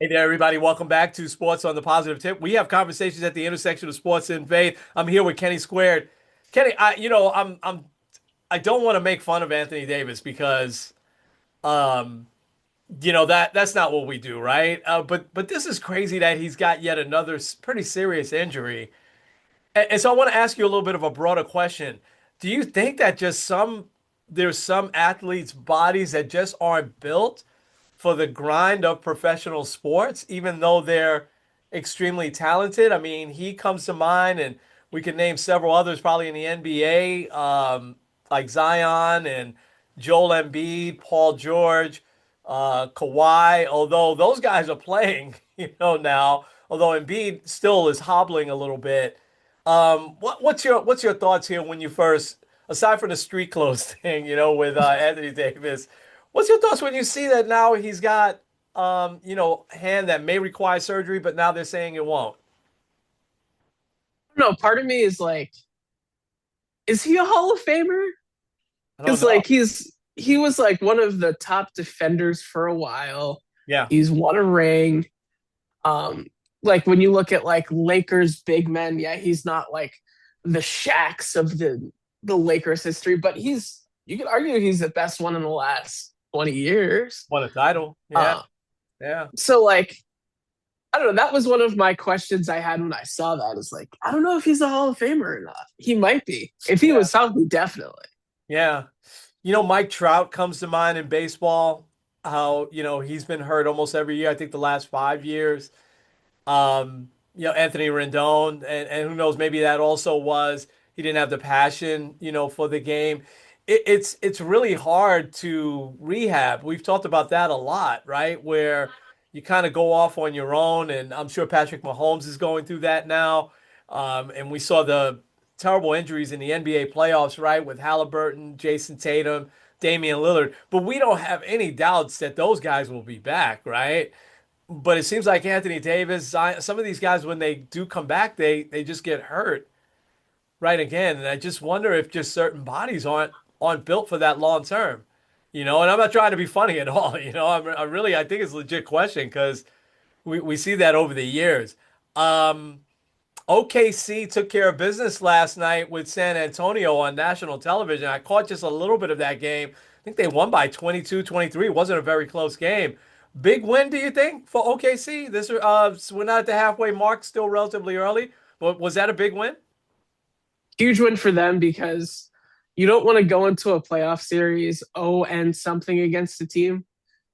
Hey there, everybody. Welcome back to Sports on the Positive Tip. We have conversations at the intersection of sports and faith. I'm here with Kenny Squared. Kenny, I don't want to make fun of Anthony Davis because, um, that's not what we do, right? But this is crazy that he's got yet another pretty serious injury. And so I want to ask you a little bit of a broader question. Do you think that there's some athletes' bodies that just aren't built for the grind of professional sports, even though they're extremely talented? I mean, he comes to mind, and we could name several others probably in the NBA, like Zion and Joel Embiid, Paul George, Kawhi. Although those guys are playing, now. Although Embiid still is hobbling a little bit. What's your thoughts here when you first, aside from the street clothes thing, with Anthony Davis? What's your thoughts when you see that now he's got, hand that may require surgery, but now they're saying it won't? No, part of me is like, is he a Hall of Famer? I don't Because know. he was like one of the top defenders for a while. Yeah, He's won a ring. Um, like when you look at like Lakers big men, yeah, he's not like the Shaqs of the Lakers history, but he's you could argue he's the best one in the last 20 years. won a title. Yeah, Uh, yeah, so like I don't know. That was one of my questions I had when I saw that. Is like, I don't know if he's a Hall of Famer or not. He might be. If he yeah, was healthy, definitely. yeah. Mike Trout comes to mind in baseball. How, he's been hurt almost every year. I think the last 5 years. Anthony Rendon, and who knows, maybe that also was he didn't have the passion, for the game. It's really hard to rehab. We've talked about that a lot, right? Where you kind of go off on your own, and I'm sure Patrick Mahomes is going through that now. And we saw the terrible injuries in the NBA playoffs, right, with Halliburton, Jason Tatum, Damian Lillard. But we don't have any doubts that those guys will be back, right? But it seems like Anthony Davis, some of these guys, when they do come back, they just get hurt right again. And I just wonder if just certain bodies aren't built for that long term, And I'm not trying to be funny at all, I think it's a legit question because we see that over the years. Um, OKC took care of business last night with San Antonio on national television. I caught just a little bit of that game. I think they won by 22-23. It wasn't a very close game. Big win, do you think, for OKC? We're not at the halfway mark, still relatively early, but was that a big win? Huge win for them because you don't want to go into a playoff series and something against the team.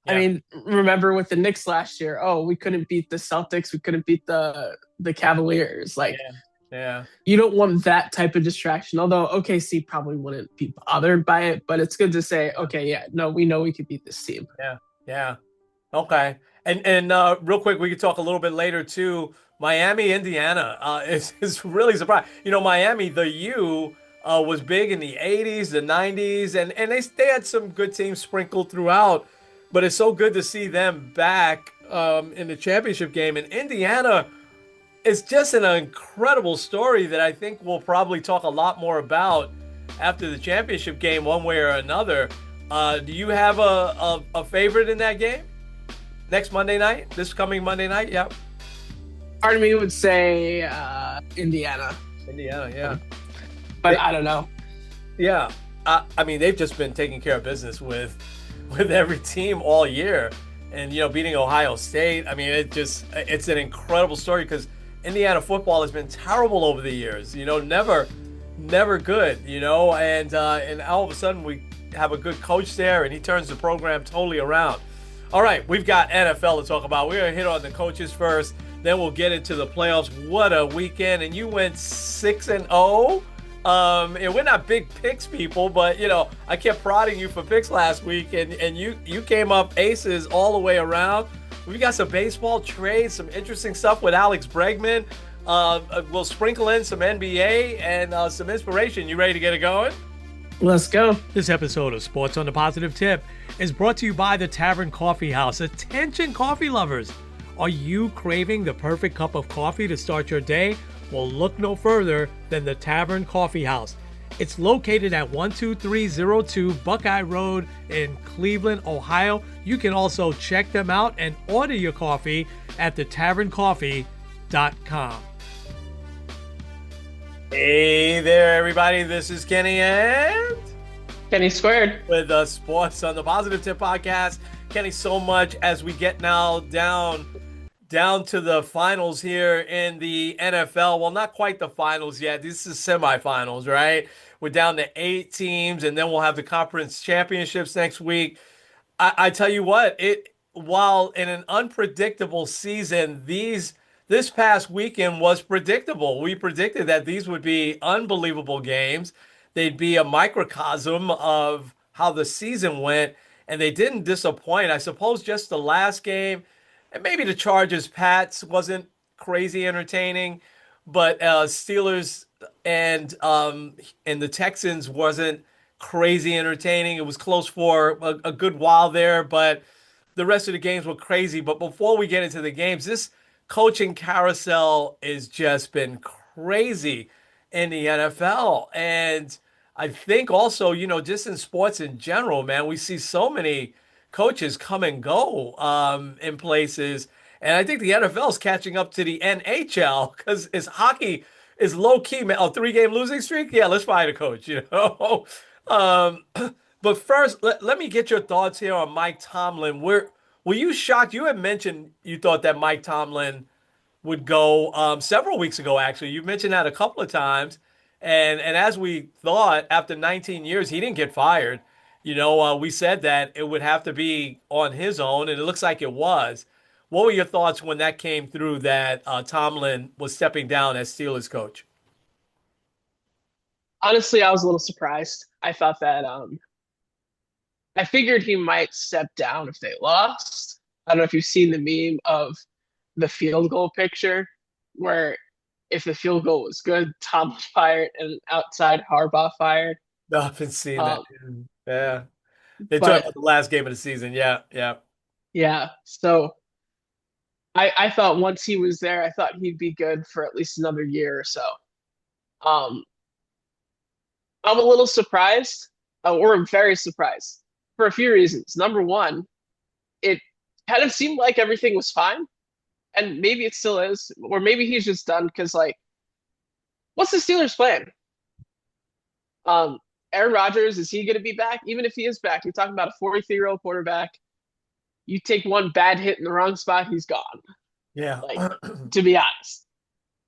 I Yeah, mean, remember with the Knicks last year? Oh, we couldn't beat the Celtics. We couldn't beat the Cavaliers. Like yeah, yeah, you don't want that type of distraction. Although OKC probably wouldn't be bothered by it, but it's good to say, okay, yeah, no, we know we could beat this team. yeah, yeah. Okay. And real quick, we could talk a little bit later too. Miami, Indiana is really surprised. Miami, the U was big in the 80s, the 90s, and they had some good teams sprinkled throughout. But it's so good to see them back in the championship game. And Indiana is just an incredible story that I think we'll probably talk a lot more about after the championship game, one way or another. Do you have a favorite in that game? Next Monday night? This coming Monday night? Yep. Part of me would say Indiana, Indiana, yeah. but They, I don't know. yeah. I mean, they've just been taking care of business with every team all year. And, beating Ohio State. I mean, it's an incredible story because Indiana football has been terrible over the years. Never good, and all of a sudden we have a good coach there and he turns the program totally around. All right, we've got NFL to talk about. We're going to hit on the coaches first, then we'll get into the playoffs. What a weekend. And you went 6-0. And we're not big picks people, but I kept prodding you for picks last week, and you came up aces all the way around. We got some baseball trades, some interesting stuff with Alex Bregman. We'll sprinkle in some NBA and some inspiration. You ready to get it going? Let's go. This episode of Sports on the Positive Tip is brought to you by the Tavern Coffee House. Attention, coffee lovers. Are you craving the perfect cup of coffee to start your day? Well, look no further than the Tavern Coffee House. It's located at 12302 Buckeye Road in Cleveland, Ohio. You can also check them out and order your coffee at thetaverncoffee.com. Hey there, everybody. This is Kenny and Kenny Squared. with the Sports on the Positive Tip podcast. Kenny, so much as we get now down to the finals here in the NFL. Well, not quite the finals yet. This is semifinals, right? We're down to 8 teams, and then we'll have the conference championships next week. I tell you what, it while in an unpredictable season, this past weekend was predictable. We predicted that these would be unbelievable games. They'd be a microcosm of how the season went, and they didn't disappoint. I suppose just the last game, and maybe the Chargers Pats wasn't crazy entertaining, but Steelers and the Texans wasn't crazy entertaining. It was close for a good while there, but the rest of the games were crazy. But before we get into the games, this coaching carousel has just been crazy in the NFL. And I think also, just in sports in general, man, we see so many coaches come and go in places. And I think the NFL is catching up to the NHL because it's hockey is low key, man. Oh, 3 game losing streak? Yeah, let's fire the coach. Um, but first, let me get your thoughts here on Mike Tomlin. Were you shocked? You had mentioned you thought that Mike Tomlin would go several weeks ago, actually. You mentioned that a couple of times. And as we thought, after 19 years, he didn't get fired. We said that it would have to be on his own, and it looks like it was. What were your thoughts when that came through that Tomlin was stepping down as Steelers coach? Honestly, I was a little surprised. I thought that I figured he might step down if they lost. I don't know if you've seen the meme of the field goal picture where if the field goal was good, Tom fired and outside Harbaugh fired. No, I've been seeing that. Um, Yeah. They're talking but about the last game of the season. Yeah, yeah. yeah, so I thought once he was there, I thought he'd be good for at least another year or so. Um, I'm a little surprised, or very surprised, for a few reasons. Number one, it kind of seemed like everything was fine, and maybe it still is, or maybe he's just done because, like, what's the Steelers' plan? Um, Aaron Rodgers, is he going to be back? Even if he is back, you're talking about a 43-year-old quarterback. You take one bad hit in the wrong spot, he's gone. Yeah. Like, to be honest.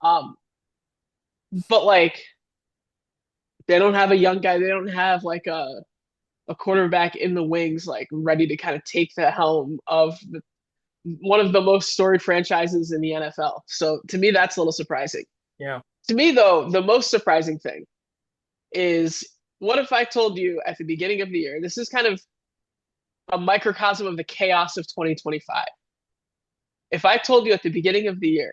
Um, but like, they don't have a young guy. They don't have like a quarterback in the wings, like ready to kind of take the helm of one of the most storied franchises in the NFL. So to me, that's a little surprising. Yeah. To me, though, the most surprising thing is what if I told you at the beginning of the year, this is kind of a microcosm of the chaos of 2025. If I told you at the beginning of the year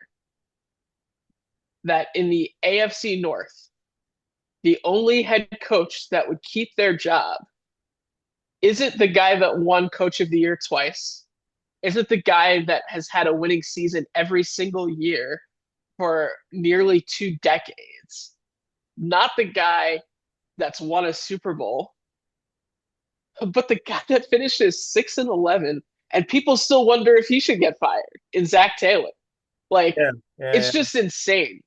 that in the AFC North, the only head coach that would keep their job isn't the guy that won Coach of the Year twice, isn't the guy that has had a winning season every single year for nearly 2 decades, not the guy that's won a Super Bowl, but the guy that finishes 6-11, and people still wonder if he should get fired in Zach Taylor. Like, Yeah. Yeah. it's Yeah. just insane.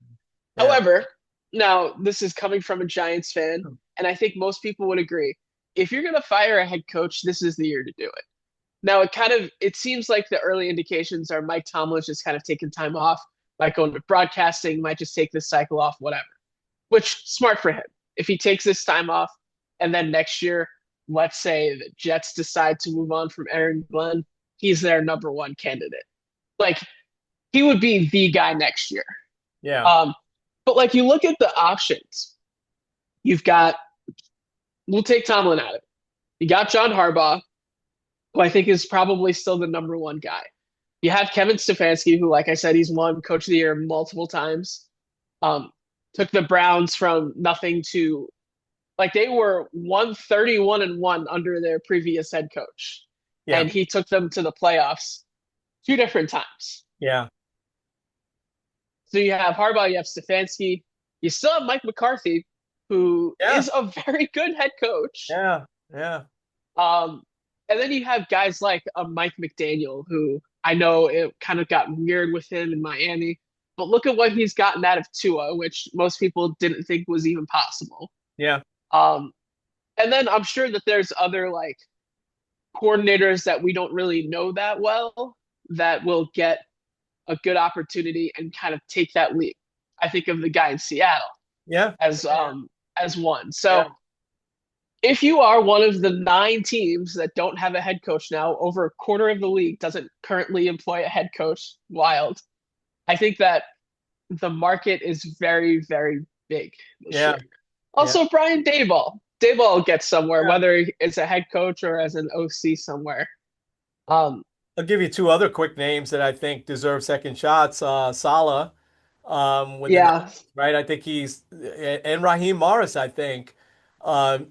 Yeah. However, now this is coming from a Giants fan, and I think most people would agree. If you're going to fire a head coach, this is the year to do it. Now, it seems like the early indications are Mike Tomlin's just kind of taking time off, might go into broadcasting, might just take this cycle off, whatever. Which smart for him. If he takes this time off, and then next year, let's say the Jets decide to move on from Aaron Glenn, he's their number one candidate. Like, he would be the guy next year. Yeah. Um, but like you look at the options, you've got we'll take Tomlin out of it. You got John Harbaugh, who I think is probably still the number one guy. You have Kevin Stefanski, who, like I said, he's won Coach of the Year multiple times. Took the Browns from nothing to like they were 131-1 under their previous head coach, Yeah. and he took them to the playoffs 2 different times. Yeah. So you have Harbaugh, you have Stefanski, you still have Mike McCarthy, who Yeah, is a very good head coach. yeah, yeah, Um, and then you have guys like Mike McDaniel, who I know it kind of got weird with him in Miami, but look at what he's gotten out of Tua, which most people didn't think was even possible. yeah, Um, and then I'm sure that there's other like coordinators that we don't really know that well that will get a good opportunity and kind of take that leap. I think of the guy in Seattle yeah, as one. yeah, So if you are one of the 9 teams that don't have a head coach now, over a quarter of the league doesn't currently employ a head coach. Wild. I think that the market is very, very big this yeah, year. yeah. Also, Brian Dayball. Dayball gets somewhere, Yeah. whether it's a head coach or as an OC somewhere. Um, I'll give you two other quick names that I think deserve second shots. Salah, with the Niners, yeah, right? I think and Raheem Morris, I think,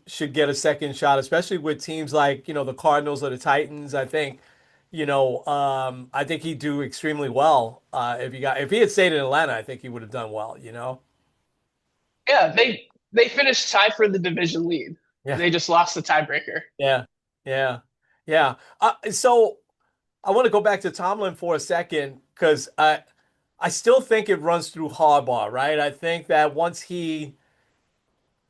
should get a second shot, especially with teams like, the Cardinals or the Titans. I think, I think he'd do extremely well. If he had stayed in Atlanta, I think he would have done well. yeah. They finished tied for the division lead. Yeah, They just lost the tiebreaker. yeah, yeah, yeah. So I want to go back to Tomlin for a second because I still think it runs through Harbaugh, right? I think that once he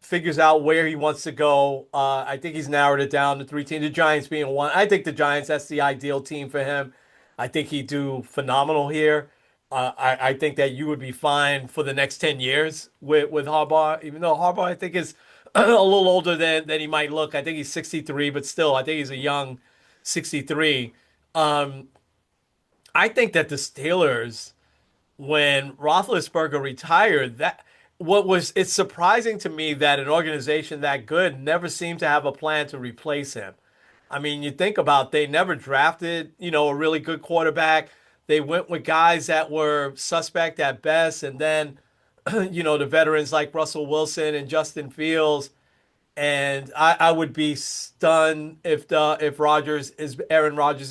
figures out where he wants to go, I think he's narrowed it down to three teams, the Giants being one. I think the Giants, that's the ideal team for him. I think he'd do phenomenal here. I think that you would be fine for the next 10 years with Harbaugh, even though Harbaugh, I think, is a little older than he might look. I think he's 63, but still, I think he's a young 63. Um, I think that the Steelers, when Roethlisberger retired, it's surprising to me that an organization that good never seemed to have a plan to replace him. I mean, you think about they never drafted, a really good quarterback. They went with guys that were suspect at best, and then, the veterans like Russell Wilson and Justin Fields. And I would be stunned if Aaron Rodgers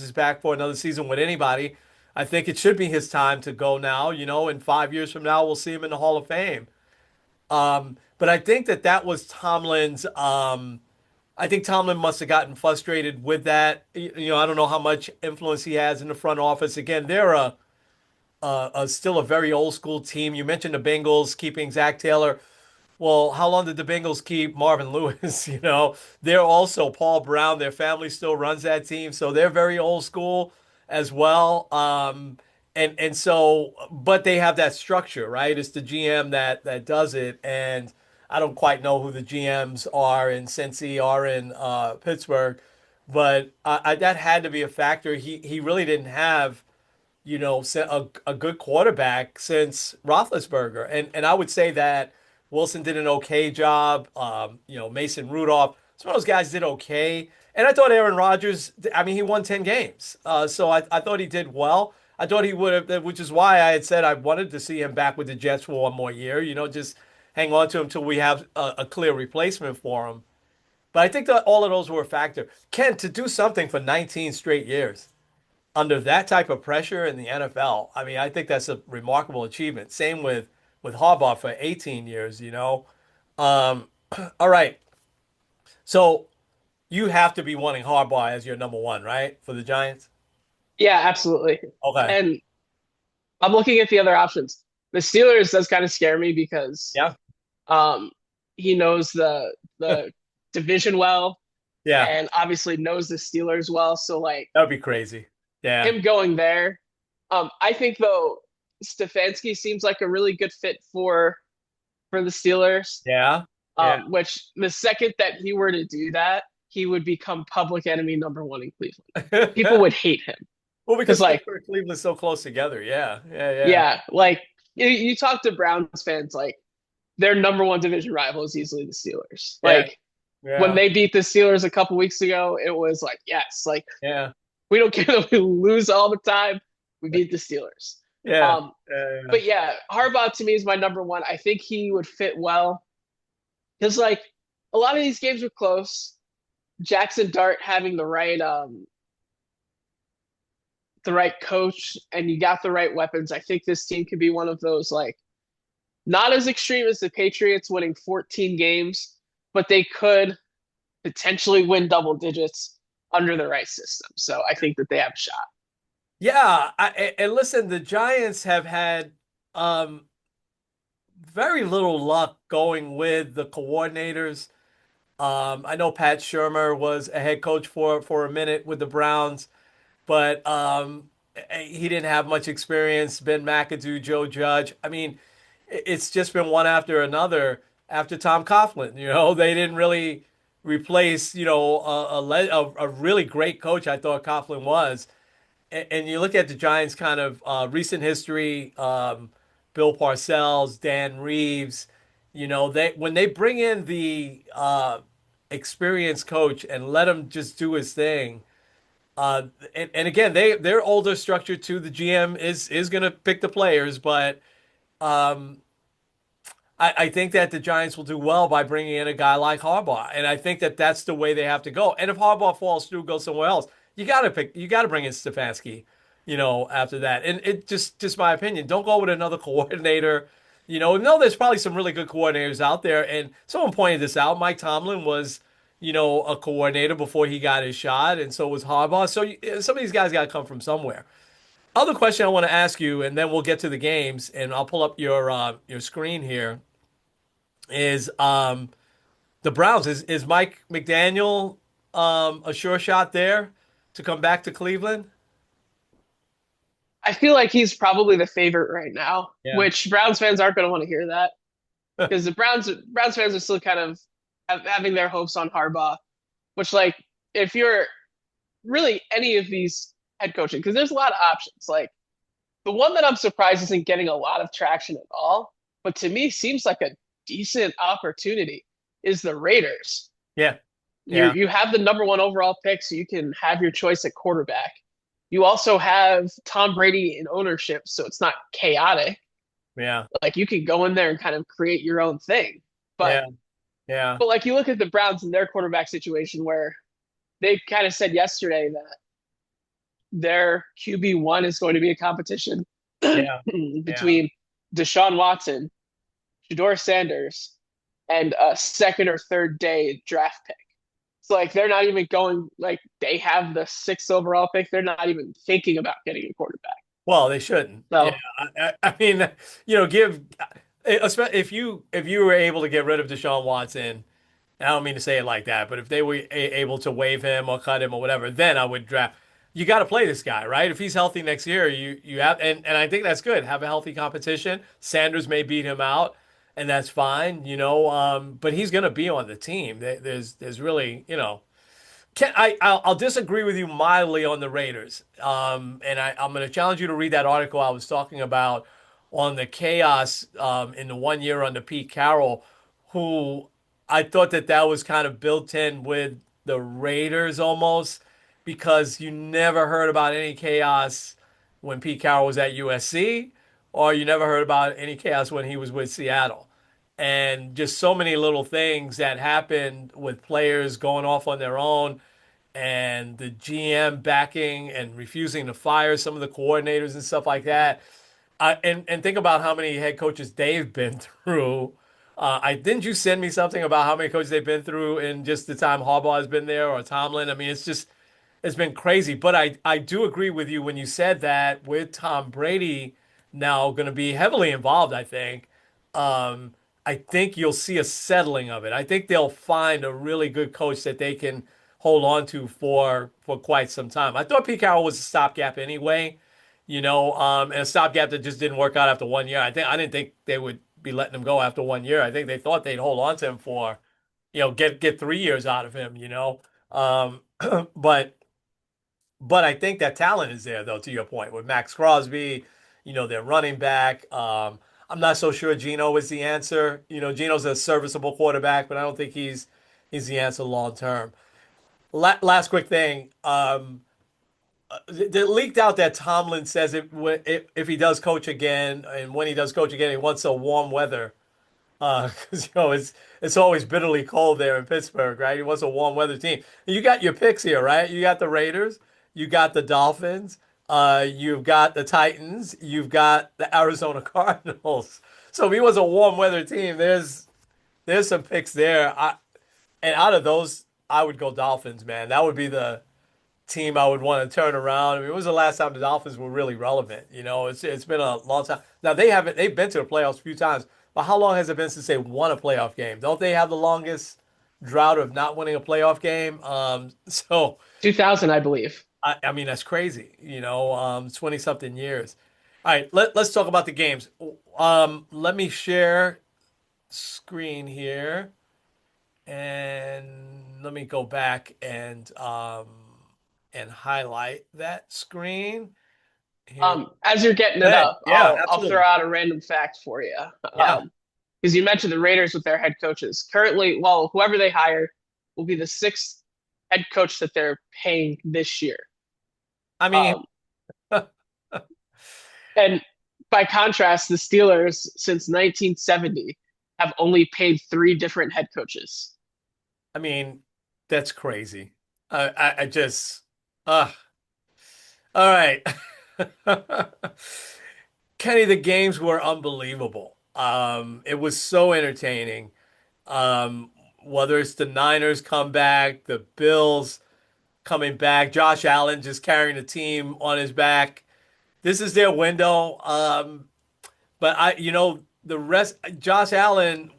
is back for another season with anybody. I think it should be his time to go now. In 5 years from now, we'll see him in the Hall of Fame. But I think that was Tomlin's. I think Tomlin must have gotten frustrated with that. I don't know how much influence he has in the front office. Again, they're still a very old school team. You mentioned the Bengals keeping Zach Taylor. Well, how long did the Bengals keep Marvin Lewis? They're also Paul Brown. Their family still runs that team, so they're very old school as well. And so, but they have that structure, right? It's the GM that does it, and I don't quite know who the GMs are in Cincy or in Pittsburgh, but that had to be a factor. He really didn't have a good quarterback since Roethlisberger. And I would say that Wilson did an okay job. Mason Rudolph, some of those guys did okay. And I thought Aaron Rodgers, I mean, he won 10 games. So I thought he did well. I thought he would have, which is why I had said I wanted to see him back with the Jets for one more year, just hang on to him until we have a clear replacement for him. But I think that all of those were a factor. Ken, to do something for 19 straight years under that type of pressure in the NFL, I mean, I think that's a remarkable achievement. Same with Harbaugh for 18 years. Um, all right. So you have to be wanting Harbaugh as your number one, right? For the Giants? Yeah, absolutely. Okay. And I'm looking at the other options. The Steelers does kind of scare me because Yeah. um, he knows the division well, Yeah. and obviously knows the Steelers well. So like That would be crazy. Yeah. him going there, I think though Stefanski seems like a really good fit for the Steelers. Yeah. Yeah. Which the second that he were to do that, he would become public enemy number one in Cleveland. People would hate him Well, because because like Pittsburgh and Cleveland's so close together. Yeah. Yeah. Yeah. yeah, like you talk to Browns fans, like their number one division rival is easily the Steelers. Yeah. Like when Yeah. they beat the Steelers a couple weeks ago, it was like, yes, like Yeah. we don't care that we lose all the time. We beat the Steelers. Yeah. Um, Yeah. but yeah, Harbaugh to me is my number one. I think he would fit well because like a lot of these games were close. Jackson Dart having the right coach and you got the right weapons. I think this team could be one of those like Not as extreme as the Patriots winning 14 games, but they could potentially win double digits under the right system. So I think that they have a shot. Yeah, and listen, the Giants have had um, very little luck going with the coordinators. I know Pat Shermer was a head coach for a minute with the Browns, but he didn't have much experience. Ben McAdoo, Joe Judge. I mean, it's just been one after another after Tom Coughlin. They didn't really replace, a really great coach. I thought Coughlin was. And you look at the Giants' kind of recent history, Bill Parcells, Dan Reeves. They when they bring in the experienced coach and let him just do his thing. And again, they're older structure too. The GM is going to pick the players, but um, I think that the Giants will do well by bringing in a guy like Harbaugh, and I think that that's the way they have to go. And if Harbaugh falls through, go somewhere else. You got to bring in Stefanski, after that. And it just my opinion. Don't go with another coordinator. No, there's probably some really good coordinators out there, and someone pointed this out. Mike Tomlin was, a coordinator before he got his shot, and so was Harbaugh. So some of these guys got to come from somewhere. Other question I want to ask you, and then we'll get to the games, and I'll pull up your screen here is the Browns. Is Mike McDaniel a sure shot there to come back to Cleveland? I feel like he's probably the favorite right now, Yeah. which Browns fans aren't going to want to hear that because the Browns fans are still kind of having their hopes on Harbaugh, which like if you're really any of these head coaching, because there's a lot of options. Like the one that I'm surprised isn't getting a lot of traction at all, but to me seems like a decent opportunity is the Raiders. Yeah. You Yeah. you have the number one overall pick, so you can have your choice at quarterback. You also have Tom Brady in ownership, so it's not chaotic. Yeah. Like you can go in there and kind of create your own thing. But Yeah. Yeah. but like you look at the Browns and their quarterback situation where they kind of said yesterday that their QB1 is going to be a competition Yeah. Yeah. between Deshaun Watson, Shador Sanders, and a second or third day draft pick. It's like they're not even going like they have the sixth overall pick. They're not even thinking about getting a quarterback. Well, they shouldn't. Yeah. So I mean, give if you were able to get rid of Deshaun Watson. I don't mean to say it like that, but if they were able to waive him or cut him or whatever, then I would draft. You got to play this guy, right? If he's healthy next year, you have, and I think that's good. Have a healthy competition. Sanders may beat him out, and that's fine, but he's going to be on the team. There's really, I'll disagree with you mildly on the Raiders. And I'm going to challenge you to read that article I was talking about on the chaos in the 1 year under Pete Carroll, who I thought that was kind of built in with the Raiders almost because you never heard about any chaos when Pete Carroll was at USC, or you never heard about any chaos when he was with Seattle. And just so many little things that happened with players going off on their own and the GM backing and refusing to fire some of the coordinators and stuff like that. And think about how many head coaches they've been through. I didn't you send me something about how many coaches they've been through in just the time Harbaugh has been there or Tomlin? I mean, it's been crazy. But I do agree with you when you said that with Tom Brady now going to be heavily involved, I think you'll see a settling of it. I think they'll find a really good coach that they can hold on to for quite some time. I thought Pete Carroll was a stopgap anyway, and a stopgap that just didn't work out after 1 year. I didn't think they would be letting him go after 1 year. I think they thought they'd hold on to him for, get 3 years out of him. But I think that talent is there, though, to your point, with Max Crosby, their running back. I'm not so sure Geno is the answer. Geno's a serviceable quarterback, but I don't think he's the answer long term. Last quick thing. It leaked out that Tomlin says if he does coach again, and when he does coach again, he wants a warm weather. Because it's always bitterly cold there in Pittsburgh, right? He wants a warm weather team. You got your picks here, right? You got the Raiders, you got the Dolphins, you've got the Titans, you've got the Arizona Cardinals. So if he was a warm weather team, there's some picks there. And out of those, I would go Dolphins, man. That would be the team I would want to turn around. I mean, when was the last time the Dolphins were really relevant? It's been a long time. Now they've been to the playoffs a few times, but how long has it been since they won a playoff game? Don't they have the longest drought of not winning a playoff game? So 2000, I believe. I mean that's crazy. 20 something years. All right, let's talk about the games. Let me share screen here and let me go back and highlight that screen. Here. As you're getting it Hey, up, yeah, I'll throw absolutely. out a random fact for you. Yeah. Because you mentioned the Raiders with their head coaches. Currently, well, whoever they hire will be the sixth head coach that they're paying this year. I mean, Um, and by contrast, the Steelers since 1970 have only paid three different head coaches. I mean, that's crazy. I just, uh, all right. Kenny, the games were unbelievable. It was so entertaining. Um, whether it's the Niners come back, the Bills coming back, Josh Allen just carrying the team on his back. This is their window. But the rest, Josh Allen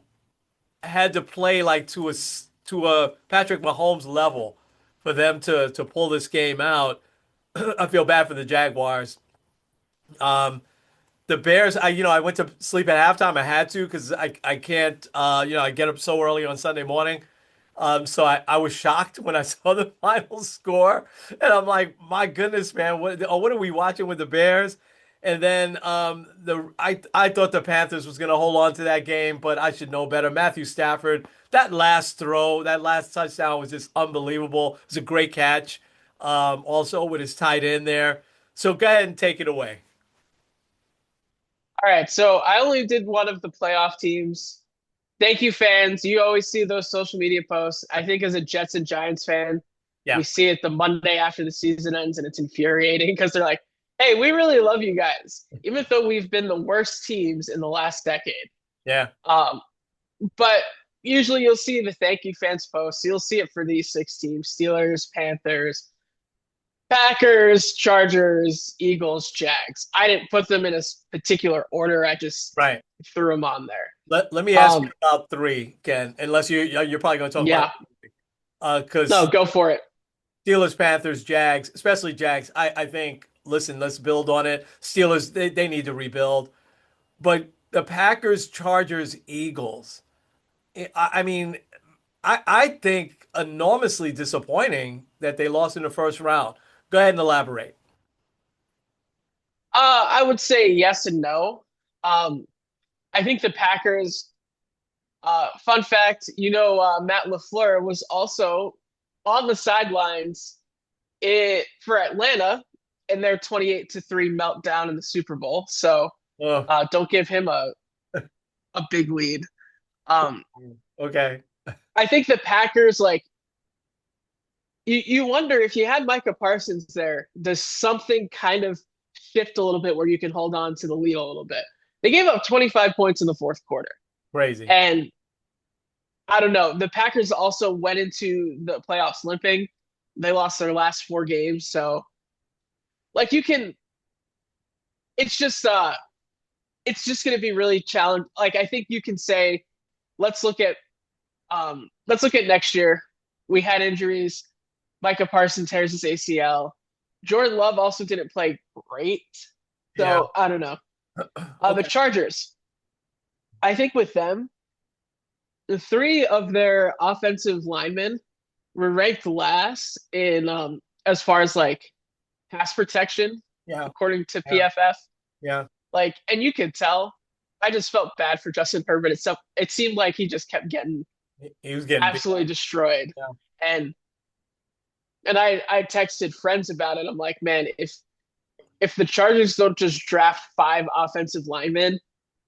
had to play like to a Patrick Mahomes level for them to pull this game out. I feel bad for the Jaguars. Um, the Bears, I went to sleep at halftime. I had to because I can't, I get up so early on Sunday morning. So I was shocked when I saw the final score, and I'm like, my goodness, man, what are we watching with the Bears? And then I thought the Panthers was going to hold on to that game, but I should know better. Matthew Stafford, that last throw, that last touchdown was just unbelievable. It was a great catch. Also with his tight end there. So go ahead and take it away. All right, so I only did one of the playoff teams. Thank you, fans. You always see those social media posts. I think as a Jets and Giants fan, Yeah, we see it the Monday after the season ends, and it's infuriating because they're like, "Hey, we really love you guys, even though we've been the worst teams in the last decade." yeah, Um, but usually you'll see the thank you fans posts. You'll see it for these six teams: Steelers, Panthers, Packers, Chargers, Eagles, Jags. I didn't put them in a particular order. I just right. threw them on there. Let me ask you Um, about three, Ken. Unless you're probably going to talk about yeah, no, because go for it. Steelers, Panthers, Jags, especially Jags. I think. Listen, let's build on it. Steelers, they need to rebuild, but the Packers, Chargers, Eagles. I mean, I think enormously disappointing that they lost in the first round. Go ahead and elaborate. I would say yes and no. Um, I think the Packers. Fun fact, Matt LaFleur was also on the sidelines for Atlanta in their 28-3 meltdown in the Super Bowl. So Oh, don't give him a big lead. Um, okay. I think the Packers, like, you wonder if you had Micah Parsons there, does something kind of shift a little bit where you can hold on to the lead a little bit? They gave up 25 points in the fourth quarter. Crazy. And I don't know. The Packers also went into the playoffs limping. They lost their last four games. So, like, it's just, it's just going to be really challenging. Like, I think you can say, let's look at, let's look at next year. We had injuries. Micah Parsons tears his ACL. Jordan Love also didn't play great. Yeah. So I don't know. The Okay. Chargers, I think with them, the three of their offensive linemen were ranked last in as far as like pass protection, Yeah. according to Yeah. PFF. Yeah. Like, and you could tell. I just felt bad for Justin Herbert. It seemed like he just kept getting He was getting beat absolutely up. destroyed. Yeah. And I texted friends about it. I'm like, man, if the Chargers don't just draft five offensive linemen,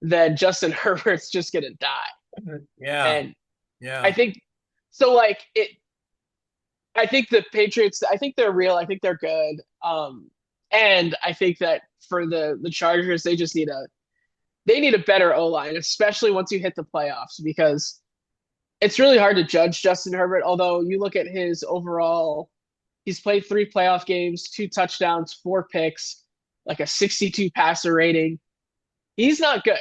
then Justin Herbert's just gonna die. Yeah. And I Yeah. think so. Like it, I think the Patriots. I think they're real. I think they're good. And I think that for the Chargers, they just need they need a better O line, especially once you hit the playoffs, because it's really hard to judge Justin Herbert. Although you look at his overall, he's played 3 playoff games, 2 touchdowns, 4 picks, like a 62 passer rating. He's not good.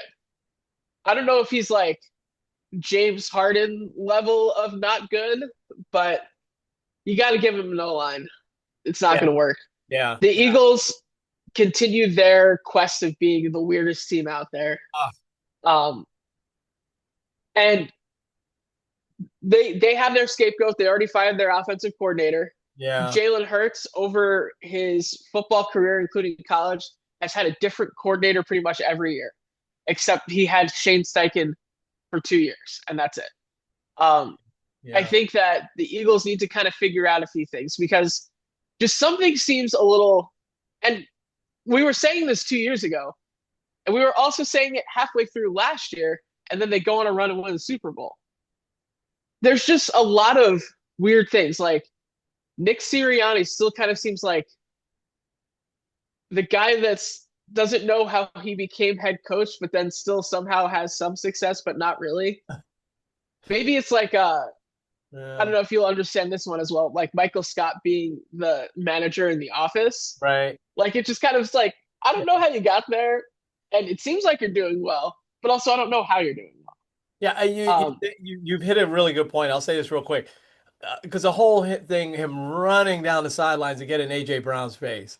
I don't know if he's like James Harden level of not good, but you got to give him an O line. It's not Yeah, going to work. yeah. The Eagles continue their quest of being the weirdest team out there. Ah, Um, and they have their scapegoat. They already fired their offensive coordinator. yeah. Jalen Hurts, over his football career, including college, has had a different coordinator pretty much every year, except he had Shane Steichen for 2 years, and that's it. Um, I Yeah. think that the Eagles need to kind of figure out a few things because just something seems a little. And we were saying this 2 years ago, and we were also saying it halfway through last year, and then they go on a run and win the Super Bowl. There's just a lot of weird things. Like Nick Sirianni still kind of seems like the guy that's doesn't know how he became head coach, but then still somehow has some success, but not really. Maybe it's like I Yeah. don't know if you'll understand this one as well. Like Michael Scott being the manager in the office. Right. Like it just kind of is like, I don't know how you got there. And it seems like you're doing well, but also I don't know how you're doing Yeah, well. you've hit a really good point. I'll say this real quick, because the whole thing, him running down the sidelines to get in AJ Brown's face,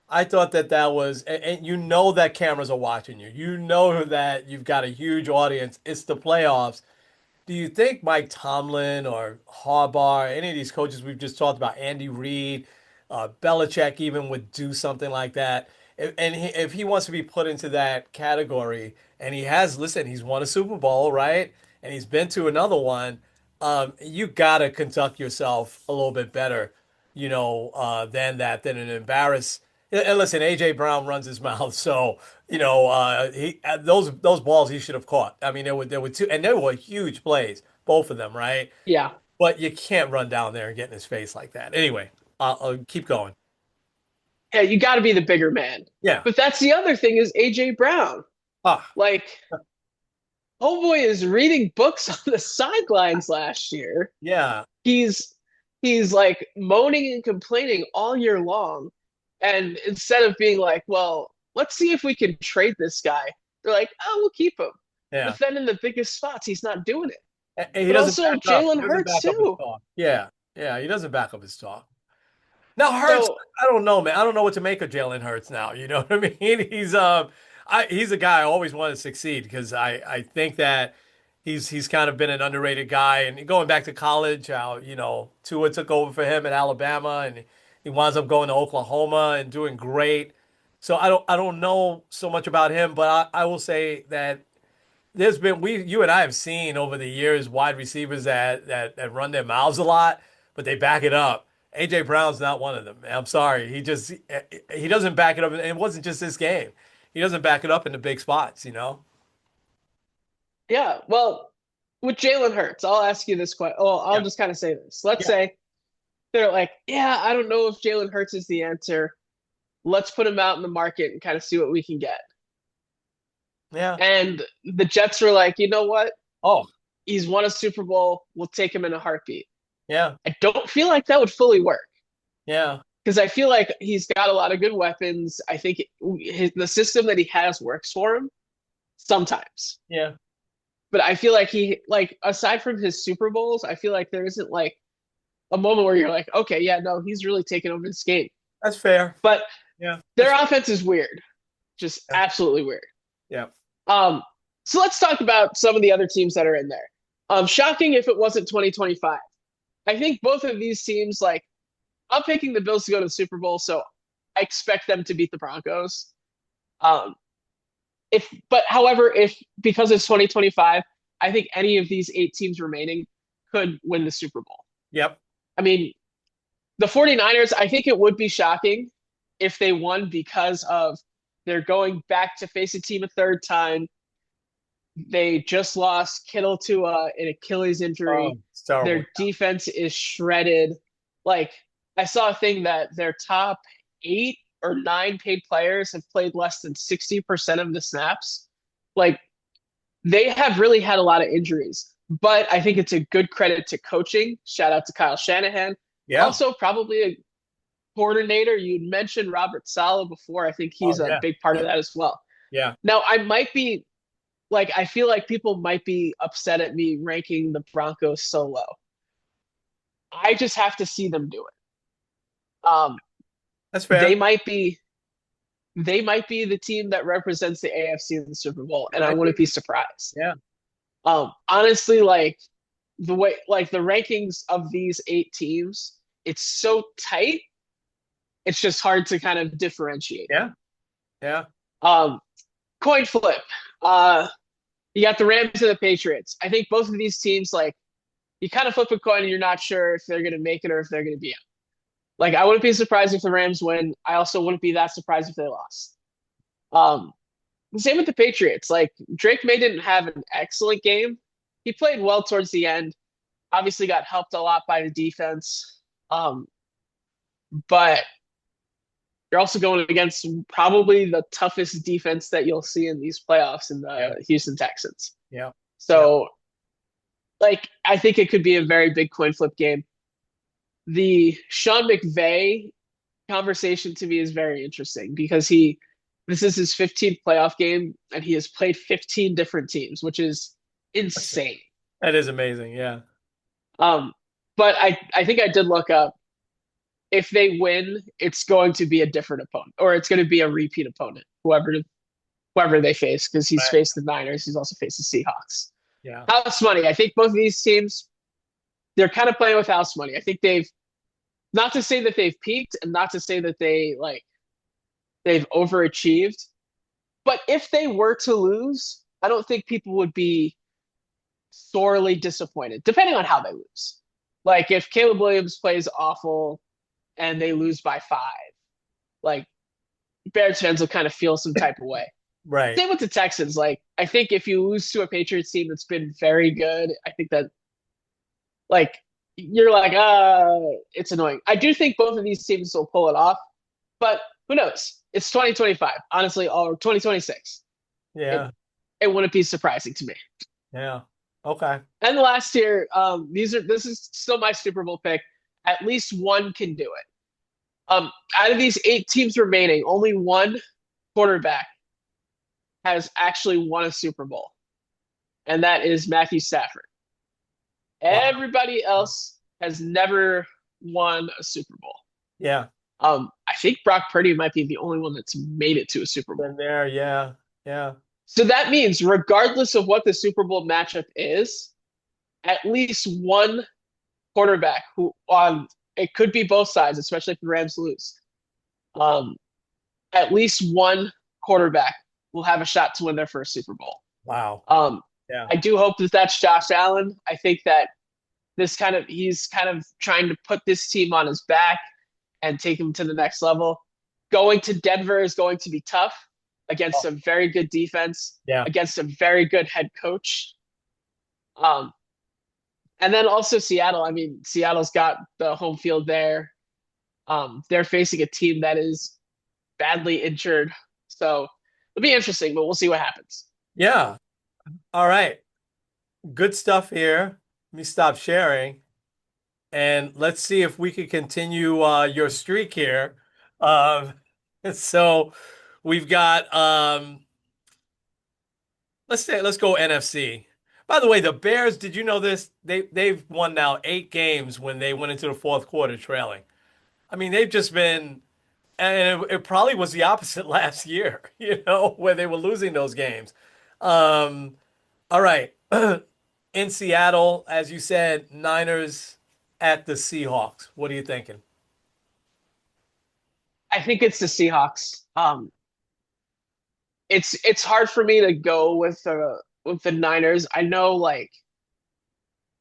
I thought that that was, and you know that cameras are watching you. You know that you've got a huge audience. It's the playoffs. Do you think Mike Tomlin or Harbaugh, any of these coaches we've just talked about, Andy Reid, Belichick even would do something like that? If he wants to be put into that category, and he has, listen, he's won a Super Bowl, right? And he's been to another one. You got to conduct yourself a little bit better, than that, than an embarrass. And listen, AJ Brown runs his mouth, so he those balls he should have caught. I mean, there were two, and they were huge plays, both of them, right? Yeah. But you can't run down there and get in his face like that. Anyway, I'll keep going. Yeah, you got to be the bigger man. Yeah. But that's the other thing is AJ Brown. Ah. Like, homeboy is reading books on the sidelines last year. Yeah. He's he's like moaning and complaining all year long. And instead of being like, well, let's see if we can trade this guy, they're like, oh, we'll keep him. Yeah. But then in the biggest spots, he's not doing it. And he But doesn't also back up. He Jalen doesn't Hurts back up his too. talk. Yeah. Yeah. He doesn't back up his talk. Now Hurts, So I don't know, man. I don't know what to make of Jalen Hurts now. You know what I mean? He's a guy I always want to succeed because I think that he's kind of been an underrated guy. And going back to college, how Tua took over for him at Alabama, and he winds up going to Oklahoma and doing great. So I don't know so much about him, but I will say that there's been you and I have seen over the years wide receivers that run their mouths a lot, but they back it up. AJ Brown's not one of them. I'm sorry. He doesn't back it up. And it wasn't just this game. He doesn't back it up in the big spots. yeah, well, with Jalen Hurts, I'll ask you this question. Oh, I'll Yeah. just kind of say this. Let's Yeah. say they're like, yeah, I don't know if Jalen Hurts is the answer. Let's put him out in the market and kind of see what we can get. Yeah. And the Jets were like, you know what? Oh, He's won a Super Bowl. We'll take him in a heartbeat. yeah. I don't feel like that would fully work Yeah. because I feel like he's got a lot of good weapons. I think the system that he has works for him sometimes. Yeah. But I feel like like, aside from his Super Bowls, I feel like there isn't like a moment where you're like, okay, yeah, no, he's really taken over this game. That's fair. But Yeah. their offense is weird, just Yeah. absolutely weird. Yeah. Um, so let's talk about some of the other teams that are in there. Shocking if it wasn't 2025. I think both of these teams, like, I'm picking the Bills to go to the Super Bowl, so I expect them to beat the Broncos. Um, however, if because it's 2025, I think any of these 8 teams remaining could win the Super Bowl. Yep. I mean, the 49ers, I think it would be shocking if they won because of they're going back to face a team a third time. They just lost Kittle to an Achilles injury. Oh, it's terrible. Their defense is shredded. Like, I saw a thing that their top 8 or 9 paid players have played less than 60% of the snaps. Like they have really had a lot of injuries, but I think it's a good credit to coaching. Shout out to Kyle Shanahan. Yeah. Also, probably a coordinator. You mentioned Robert Saleh before. I think Oh he's a yeah. big part of that as well. Yeah. Now, I might be like, I feel like people might be upset at me ranking the Broncos so low. I just have to see them do it. That's They fair. might be they might be the team that represents the AFC in the Super Bowl, and I I wouldn't think. be surprised. Yeah. Honestly, like the way like the rankings of these 8 teams, it's so tight. It's just hard to kind of differentiate them. Yeah. Yeah. Um, coin flip. Uh, you got the Rams and the Patriots. I think both of these teams, like you kind of flip a coin and you're not sure if they're going to make it or if they're going to be out. Like I wouldn't be surprised if the Rams win. I also wouldn't be that surprised if they lost. Um, same with the Patriots. Like Drake May didn't have an excellent game. He played well towards the end. Obviously, got helped a lot by the defense. Um, but you're also going against probably the toughest defense that you'll see in these playoffs in Yeah. the Houston Texans. Yeah. Yeah. So, like, I think it could be a very big coin flip game. The Sean McVay conversation to me is very interesting because this is his 15th playoff game and he has played 15 different teams, which is insane. That is amazing. Yeah. Um, but I think I did look up if they win, it's going to be a different opponent or it's going to be a repeat opponent, whoever they face, because he's Right. faced the Niners, he's also faced the Seahawks. Yeah. House money. I think both of these teams, they're kind of playing with house money. I think they've not to say that they've peaked and not to say that they've overachieved, but if they were to lose, I don't think people would be sorely disappointed, depending on how they lose. Like if Caleb Williams plays awful and they lose by 5, like Bears fans will kind of feel some type of way. Right. Same with the Texans. Like I think if you lose to a Patriots team that's been very good, I think that like you're like, it's annoying. I do think both of these teams will pull it off, but who knows? It's 2025, honestly, or 2026. It Yeah. it wouldn't be surprising to me. Yeah. Okay. And the last year, this is still my Super Bowl pick. At least one can do it. Out of these 8 teams remaining, only one quarterback has actually won a Super Bowl, and that is Matthew Stafford. Wow. Everybody else has never won a Super Bowl. Yeah. I think Brock Purdy might be the only one that's made it to a Super Bowl. Been there. Yeah. Yeah. So that means, regardless of what the Super Bowl matchup is, at least one quarterback who on it could be both sides, especially if the Rams lose. Um, at least one quarterback will have a shot to win their first Super Bowl. Wow. Um, Yeah. I do hope that that's Josh Allen. I think that he's kind of trying to put this team on his back and take him to the next level. Going to Denver is going to be tough against Oh, a very good defense, yeah. against a very good head coach. Um, and then also Seattle. I mean, Seattle's got the home field there. They're facing a team that is badly injured. So it'll be interesting, but we'll see what happens. Yeah. All right. Good stuff here. Let me stop sharing and let's see if we can continue your streak here. Um, so we've got let's go NFC. By the way, the Bears, did you know this? They've won now 8 games when they went into the fourth quarter trailing. I mean, they've just been and it probably was the opposite last year, where they were losing those games. Um, all right. In Seattle, as you said, Niners at the Seahawks. What are you thinking? I think it's the Seahawks. It's hard for me to go with the Niners. I know, like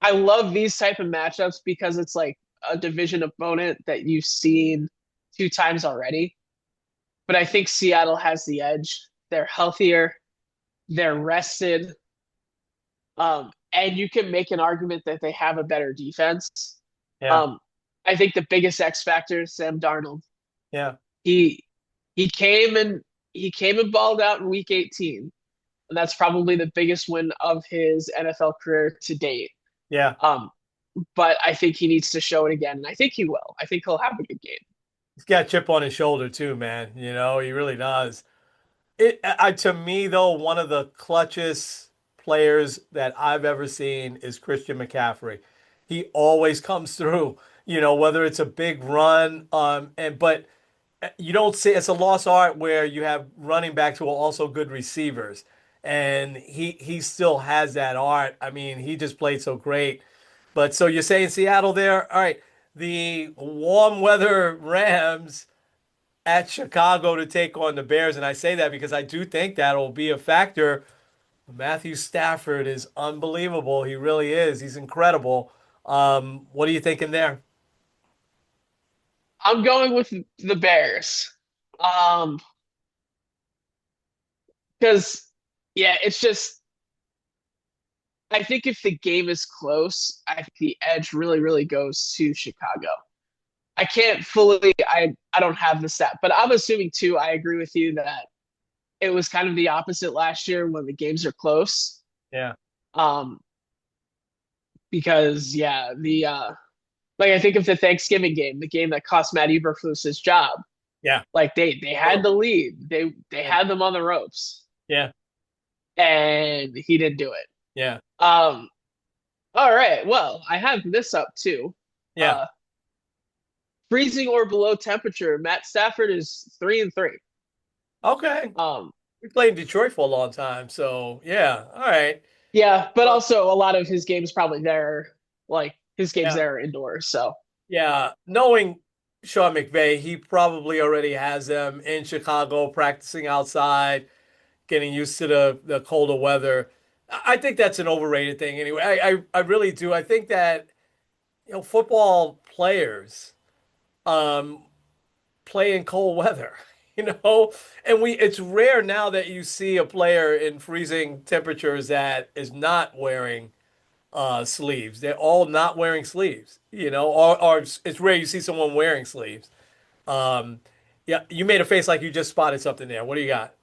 I love these type of matchups because it's like a division opponent that you've seen 2 times already. But I think Seattle has the edge. They're healthier, they're rested, and you can make an argument that they have a better defense. Yeah, Um, I think the biggest X factor is Sam Darnold. yeah, He he came and he came and balled out in week 18. and that's probably the biggest win of his NFL career to date. Yeah. Um, but I think he needs to show it again, and I think he will. I think he'll have a good game. He's got a chip on his shoulder too, man. You know, he really does. To me though, one of the clutchest players that I've ever seen is Christian McCaffrey. He always comes through, whether it's a big run, but you don't see it's a lost art where you have running backs who are also good receivers. And he still has that art. I mean, he just played so great. But so you're saying Seattle there? All right. The warm weather Rams at Chicago to take on the Bears. And I say that because I do think that'll be a factor. Matthew Stafford is unbelievable. He really is. He's incredible. What are you thinking there? I'm going with the Bears. Um, because yeah, it's just I think if the game is close, I think the edge really, really goes to Chicago. I can't fully I don't have the stat, but I'm assuming too, I agree with you that it was kind of the opposite last year when the games are close. Yeah. Um, because yeah, the like I think of the Thanksgiving game, the game that cost Matt Eberflus his job. Yeah. Like they had the lead. They had them on the ropes Yeah. and he didn't do it. Yeah. Um, all right. Well, I have this up too. Yeah. Uh, freezing or below temperature. Matt Stafford is 3-3. Okay. Um, We played in Detroit for a long time, so yeah. All right. yeah, but Uh, also a lot of his games probably there, like his games yeah. there are indoors. So Yeah. Knowing Sean McVay, he probably already has them in Chicago practicing outside, getting used to the colder weather. I think that's an overrated thing anyway. I really do. I think that, football players um play in cold weather, you know, and it's rare now that you see a player in freezing temperatures that is not wearing sleeves. They're all not wearing sleeves, or it's rare you see someone wearing sleeves. Um, yeah, you made a face like you just spotted something there. What do you got?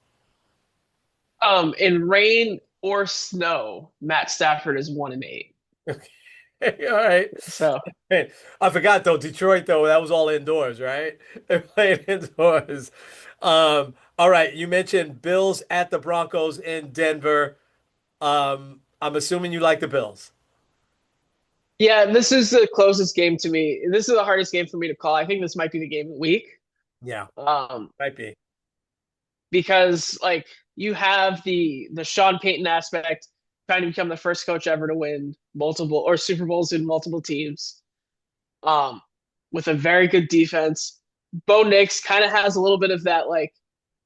in rain or snow, Matt Stafford is 1-8. Okay. All right. So Hey, I forgot though, Detroit though, that was all indoors, right? They're playing indoors. All right, you mentioned Bills at the Broncos in Denver. I'm assuming you like the Bills. yeah, this is the closest game to me. This is the hardest game for me to call. I think this might be the game of the week. Yeah, Um, might be. because like you have the Sean Payton aspect, trying to become the first coach ever to win multiple or Super Bowls in multiple teams. Um, with a very good defense. Bo Nix kind of has a little bit of that like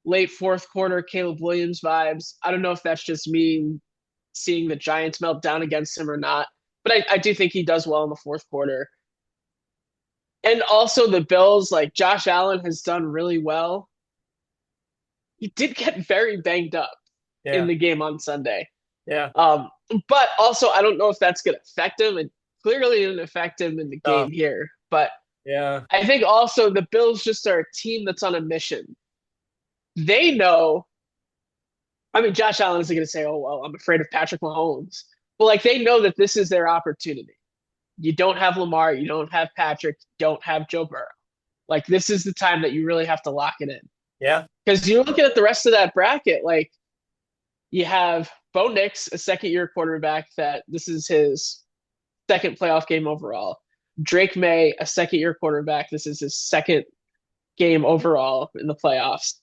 late fourth quarter Caleb Williams vibes. I don't know if that's just me seeing the Giants melt down against him or not, but I do think he does well in the fourth quarter. And also the Bills, like Josh Allen has done really well. He did get very banged up in Yeah, the game on Sunday. yeah. Um, but also, I don't know if that's going to affect him. It clearly didn't affect him in the Oh, game here. But yeah, I think also the Bills just are a team that's on a mission. They know, I mean, Josh Allen isn't going to say, oh, well, I'm afraid of Patrick Mahomes. But like they know that this is their opportunity. You don't have Lamar, you don't have Patrick, you don't have Joe Burrow. Like this is the time that you really have to lock it in. yeah, Because you're looking at the rest of that bracket, like you have Bo Nix, a second year quarterback that this is his second playoff game overall. Drake May, a second year quarterback. This is his second game overall in the playoffs.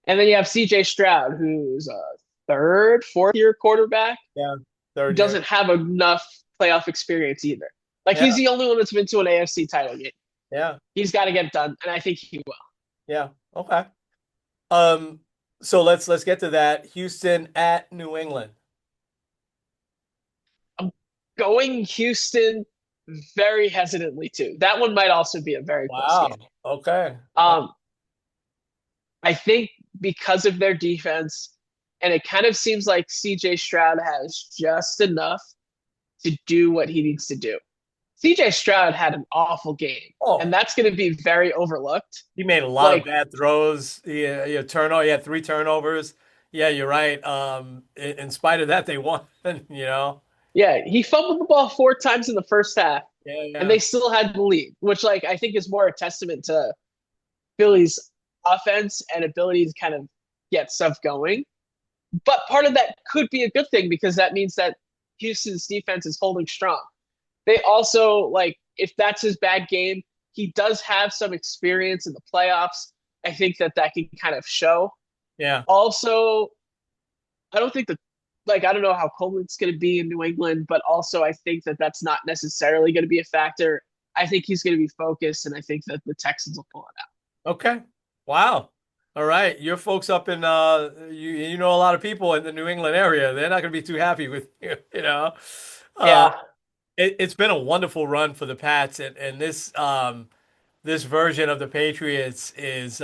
And then you have CJ Stroud, who's a third, fourth year quarterback, yeah. who Third year. doesn't have enough playoff experience either. Like Yeah, he's the only one that's been to an AFC title game. yeah, He's got to get it done, and I think he will. yeah. Okay. Um, so let's get to that. Houston at New England. I'm going Houston very hesitantly too. That one might also be a very close Wow. game. Okay. Um, I think because of their defense, and it kind of seems like CJ Stroud has just enough to do what he needs to do. CJ Stroud had an awful game, and Oh, that's going to be very overlooked. he made a lot of Like, bad throws. He had 3 turnovers. Yeah, you're right. In spite of that, they won. You know. Yeah, he fumbled the ball 4 times in the first half, Yeah, and yeah, they still had the lead, which like I think is more a testament to Philly's offense and ability to kind of get stuff going. But part of that could be a good thing because that means that Houston's defense is holding strong. They also like if that's his bad game, he does have some experience in the playoffs. I think that that can kind of show. yeah. Also, I don't think that like I don't know how cold it's going to be in New England, but also I think that that's not necessarily going to be a factor. I think he's going to be focused, and I think that the Texans will pull it out. Okay. Wow. All right. Your folks up in you know a lot of people in the New England area. They're not going to be too happy with you, you know. Uh Yeah, it's been a wonderful run for the Pats and this version of the Patriots is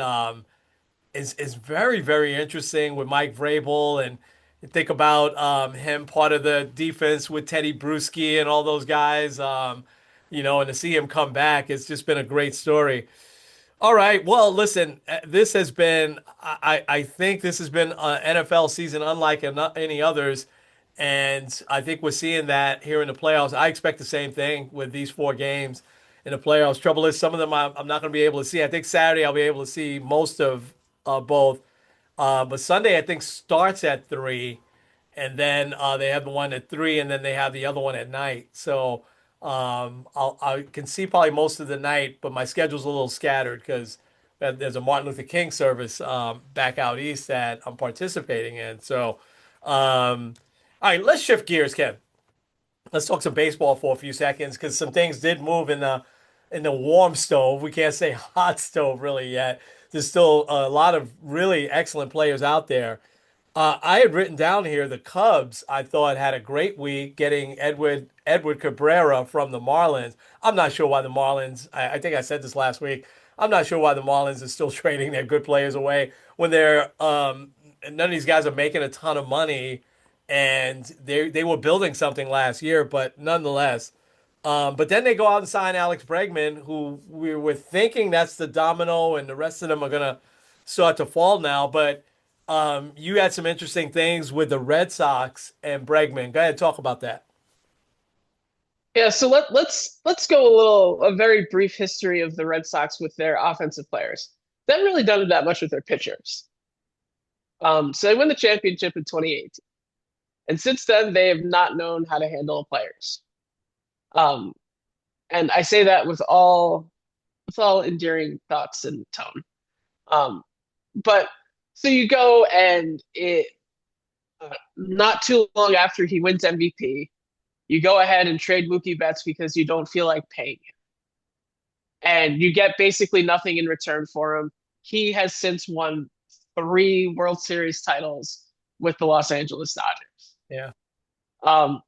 very, very interesting with Mike Vrabel and think about him part of the defense with Teddy Bruschi and all those guys. You know, and to see him come back, it's just been a great story. All right. Well, listen, this has been, I think this has been an NFL season unlike any others. And I think we're seeing that here in the playoffs. I expect the same thing with these four games in the playoffs. Trouble is, some of them I'm not going to be able to see. I think Saturday I'll be able to see most of both. But Sunday, I think, starts at 3 and then they have the one at 3, and then they have the other one at night. So I can see probably most of the night, but my schedule's a little scattered because there's a Martin Luther King service back out east that I'm participating in. So, all right, let's shift gears, Ken. Let's talk some baseball for a few seconds because some things did move in the warm stove. We can't say hot stove really yet. There's still a lot of really excellent players out there. I had written down here the Cubs. I thought had a great week getting Edward Cabrera from the Marlins. I'm not sure why the Marlins. I think I said this last week. I'm not sure why the Marlins are still trading their good players away when they're none of these guys are making a ton of money, and they were building something last year, but nonetheless. But then they go out and sign Alex Bregman, who we were thinking that's the domino, and the rest of them are gonna start to fall now. But you had some interesting things with the Red Sox and Bregman. Go ahead, talk about that. yeah. So let's go a very brief history of the Red Sox with their offensive players. They haven't really done that much with their pitchers. So they win the championship in 2018, and since then they have not known how to handle players. Um, and I say that with all endearing thoughts and tone. Um, but so you go and it not too long after he wins MVP, you go ahead and trade Mookie Betts because you don't feel like paying him, and you get basically nothing in return for him. He has since won 3 World Series titles with the Los Angeles Dodgers. Yeah. Um,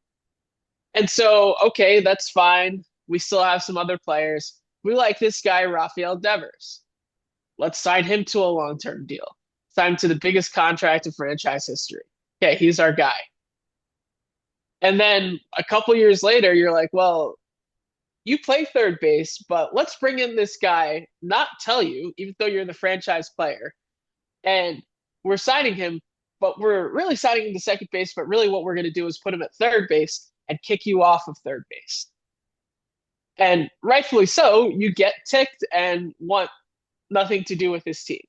and so, okay, that's fine. We still have some other players. We like this guy, Rafael Devers. Let's sign him to a long-term deal. Sign him to the biggest contract in franchise history. Okay, he's our guy. And then a couple years later, you're like, well, you play third base, but let's bring in this guy, not tell you, even though you're the franchise player. And we're signing him, but we're really signing him to second base. But really, what we're going to do is put him at third base and kick you off of third base. And rightfully so, you get ticked and want nothing to do with this team.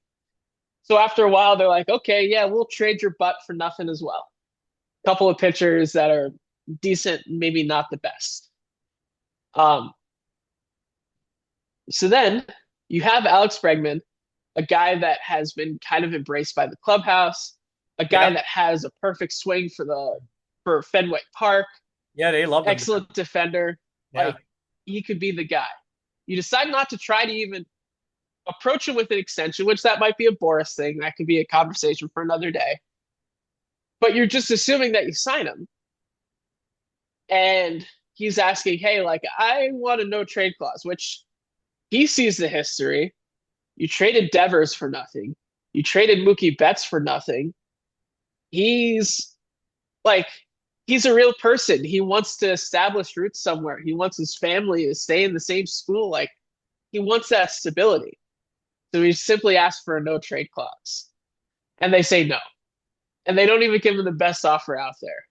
So after a while, they're like, okay, yeah, we'll trade your butt for nothing as well. A couple of pitchers that are decent, maybe not the best. Um, so then you have Alex Bregman, a guy that has been kind of embraced by the clubhouse, a guy Yeah. that has a perfect swing for Fenway Park, Yeah, they loved him there. excellent defender. Yeah. Like he could be the guy. You decide not to try to even approach him with an extension, which that might be a Boris thing. That could be a conversation for another day. But you're just assuming that you sign him. And he's asking, hey, like, I want a no trade clause, which he sees the history. You traded Devers for nothing. You traded Mookie Betts for nothing. He's like, he's a real person. He wants to establish roots somewhere. He wants his family to stay in the same school. Like, he wants that stability. So he simply asked for a no trade clause. And they say no. and they don't even give him the best offer out there.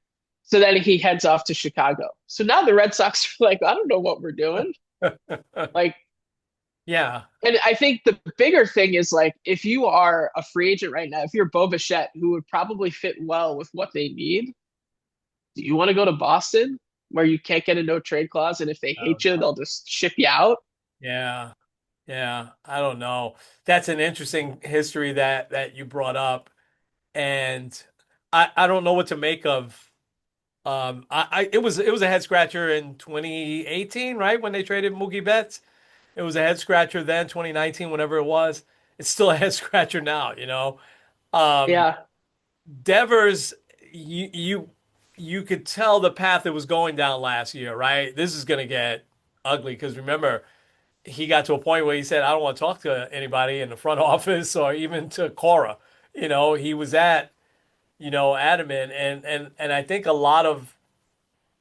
So then he heads off to Chicago. So now the Red Sox are like, I don't know what we're doing. Like, Yeah. and I think the bigger thing is like, if you are a free agent right now, if you're Bo Bichette, who would probably fit well with what they need, do you want to go to Boston where you can't get a no trade clause, and if they Oh, hate you, they'll just ship you out? yeah. Yeah. I don't know. That's an interesting history that you brought up. And I don't know what to make of it was a head scratcher in 2018, right? When they traded Mookie Betts. It was a head scratcher then, 2019, whenever it was. It's still a head scratcher now, you know. Um, Yeah. Devers, you could tell the path it was going down last year, right? This is going to get ugly because remember, he got to a point where he said, "I don't want to talk to anybody in the front office or even to Cora." You know, he was adamant, and I think a lot of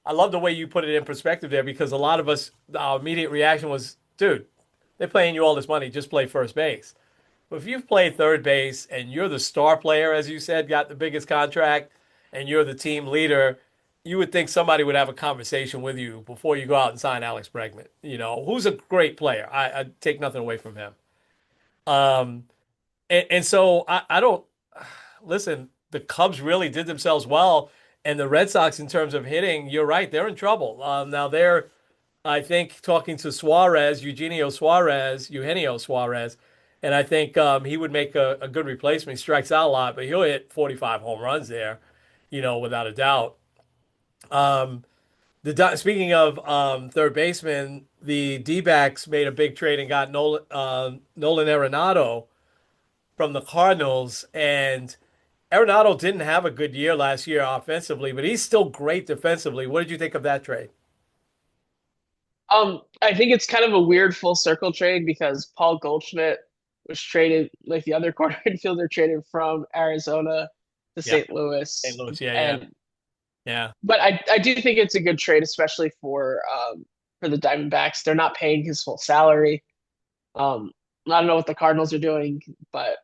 I love the way you put it in perspective there because a lot of us, our immediate reaction was, "Dude, they're paying you all this money, just play first base." But if you've played third base and you're the star player, as you said, got the biggest contract, and you're the team leader, you would think somebody would have a conversation with you before you go out and sign Alex Bregman, who's a great player. I take nothing away from him. Um, and so I don't listen. The Cubs really did themselves well, and the Red Sox, in terms of hitting, you're right, they're in trouble. Now they're I think talking to Eugenio Suarez, and I think he would make a good replacement. He strikes out a lot, but he'll hit 45 home runs there, without a doubt. Um, Speaking of third baseman, the D-backs made a big trade and got Nolan Arenado from the Cardinals, and Arenado didn't have a good year last year offensively, but he's still great defensively. What did you think of that trade? I think it's kind of a weird full circle trade because Paul Goldschmidt was traded, like the other corner infielder, traded from Arizona to Yeah, St. St. Louis. Louis. Yeah, yeah, And yeah. but I do think it's a good trade, especially for the Diamondbacks. They're not paying his full salary. Um, I don't know what the Cardinals are doing, but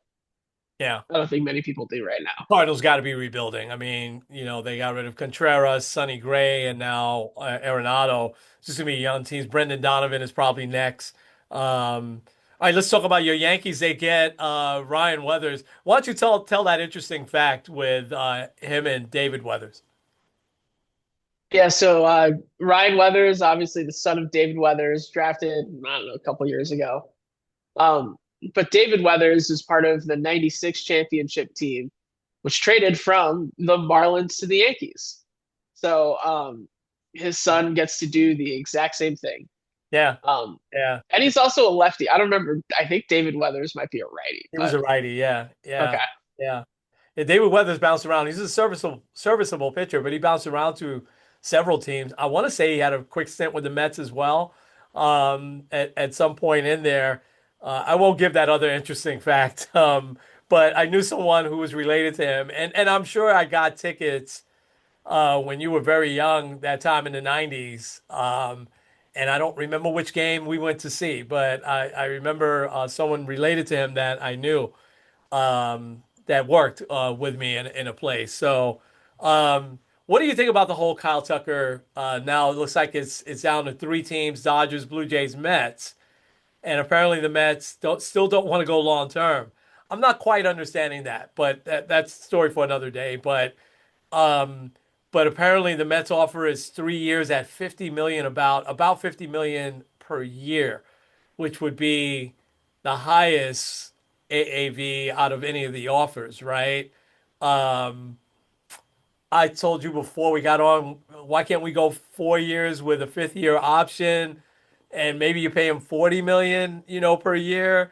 Yeah. I don't think many people do right now. Cardinals got to be rebuilding. I mean, they got rid of Contreras, Sonny Gray, and now Arenado. It's just gonna be young teams. Brendan Donovan is probably next. All right, let's talk about your Yankees. They get Ryan Weathers. Why don't you tell that interesting fact with him and David Weathers? Yeah, so Ryan Weathers, obviously the son of David Weathers, drafted, I don't know, a couple years ago. Um, but David Weathers is part of the 96 championship team, which traded from the Marlins to the Yankees. So his son gets to do the exact same thing. Yeah, Um, yeah. and he's also a lefty. I don't remember. I think David Weathers might be a righty, He was but a righty. Yeah, yeah, okay. yeah. Yeah, David Weathers bounced around. He's a serviceable pitcher, but he bounced around to several teams. I want to say he had a quick stint with the Mets as well. At some point in there, I won't give that other interesting fact. But I knew someone who was related to him, and I'm sure I got tickets when you were very young that time in the 90s. And I don't remember which game we went to see, but I remember someone related to him that I knew that worked with me in a place. So, what do you think about the whole Kyle Tucker? Now it looks like it's down to three teams: Dodgers, Blue Jays, Mets, and apparently the Mets still don't want to go long term. I'm not quite understanding that, but that's a story for another day. Um, but apparently the Mets offer is 3 years at 50 million, about 50 million per year, which would be the highest AAV out of any of the offers, right? Um, I told you before we got on, why can't we go 4 years with a fifth year option, and maybe you pay him 40 million, per year.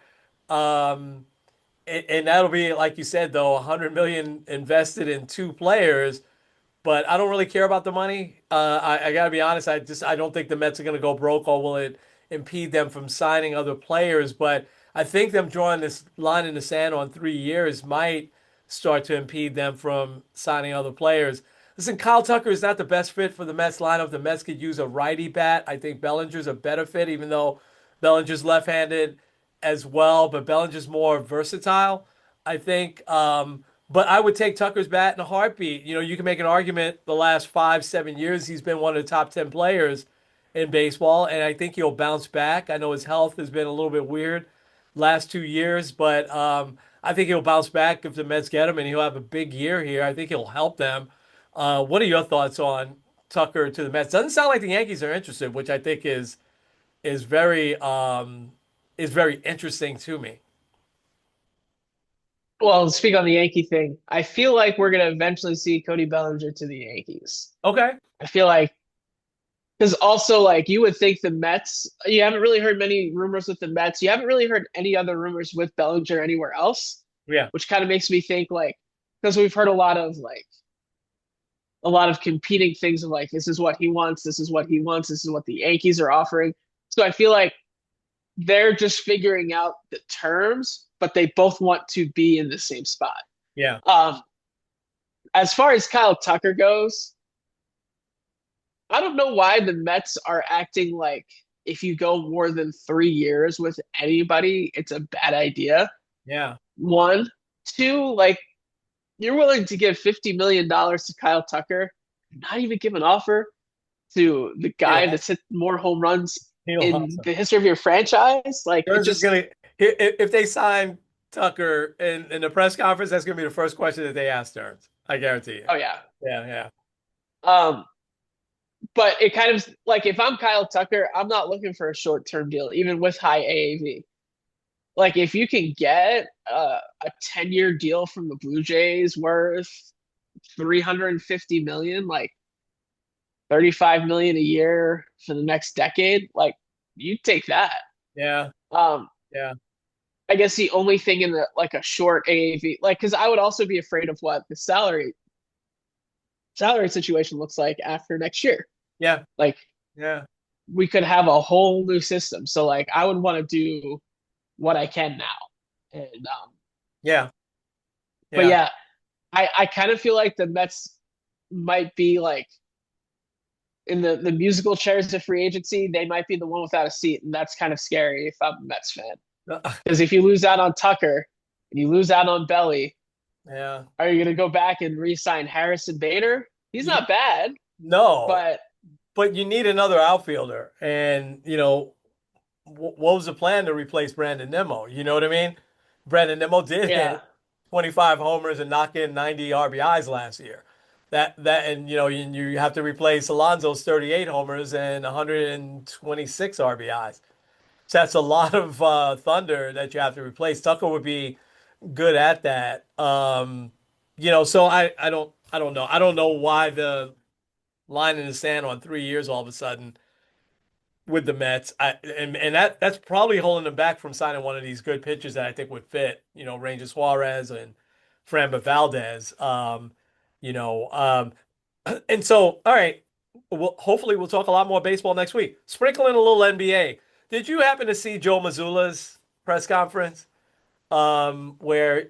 Um, and that'll be, like you said, though, 100 million invested in two players, but I don't really care about the money. I got to be honest. I don't think the Mets are going to go broke, or will it impede them from signing other players? But I think them drawing this line in the sand on 3 years might start to impede them from signing other players. Listen, Kyle Tucker is not the best fit for the Mets lineup. The Mets could use a righty bat. I think Bellinger's a better fit, even though Bellinger's left-handed as well, but Bellinger's more versatile. I think. But I would take Tucker's bat in a heartbeat. You know, you can make an argument the last 5, 7 years he's been one of the top 10 players in baseball, and I think he'll bounce back. I know his health has been a little bit weird last 2 years, but I think he'll bounce back if the Mets get him, and he'll have a big year here. I think he'll help them. What are your thoughts on Tucker to the Mets? Doesn't sound like the Yankees are interested, which I think is very interesting to me. Well, to speak on the Yankee thing, I feel like we're gonna eventually see Cody Bellinger to the Yankees. Okay. I feel like because also like you would think the Mets, you haven't really heard many rumors with the Mets. You haven't really heard any other rumors with Bellinger anywhere else, Yeah. which kind of makes me think like because we've heard a lot of competing things of like this is what he wants, this is what he wants, this is what the Yankees are offering. So I feel like they're just figuring out the terms, but they both want to be in the same spot. Yeah. Um, as far as Kyle Tucker goes, I don't know why the Mets are acting like if you go more than 3 years with anybody, it's a bad idea. Yeah. One, two, like you're willing to give $50 million to Kyle Tucker, not even give an offer to the guy He'll that's hit more home runs he'll in hustle. the history of your franchise. Like it Burns is just, gonna if they sign Tucker in the press conference, that's gonna be the first question that they ask Stearns. I guarantee you. oh yeah. Yeah, yeah, Um, but it kind of like if I'm Kyle Tucker, I'm not looking for a short term deal, even with high AAV. Like if you can get a 10-year deal from the Blue Jays worth 350 million, like 35 million a year for the next decade, like you take that. yeah, Um, yeah, I guess the only thing in the like a short AAV, like because I would also be afraid of what the salary situation looks like after next year. yeah, Like yeah, we could have a whole new system. So like I would want to do what I can now. And yeah, but yeah, yeah, I kind of feel like the Mets might be like in the musical chairs of free agency, they might be the one without a seat, and that's kind of scary if I'm a Mets fan. Because if you lose out on Tucker and you lose out on Belly, yeah. are you gonna go back and re-sign Harrison Bader? He's You, not bad, no, but but you need another outfielder, and what was the plan to replace Brandon Nimmo? You know what I mean? Brandon Nimmo did yeah, hit 25 homers and knock in 90 RBIs last year. And you have to replace Alonso's 38 homers and 126 RBIs. So that's a lot of thunder that you have to replace. Tucker would be good at that. So I don't know. I don't know why the line in the sand on 3 years all of a sudden with the Mets. And that's probably holding them back from signing one of these good pitchers that I think would fit. Ranger Suarez and Framber Valdez. You know, um, and so all right. Hopefully we'll talk a lot more baseball next week. Sprinkle in a little NBA. Did you happen to see Joe Mazzulla's press conference? Where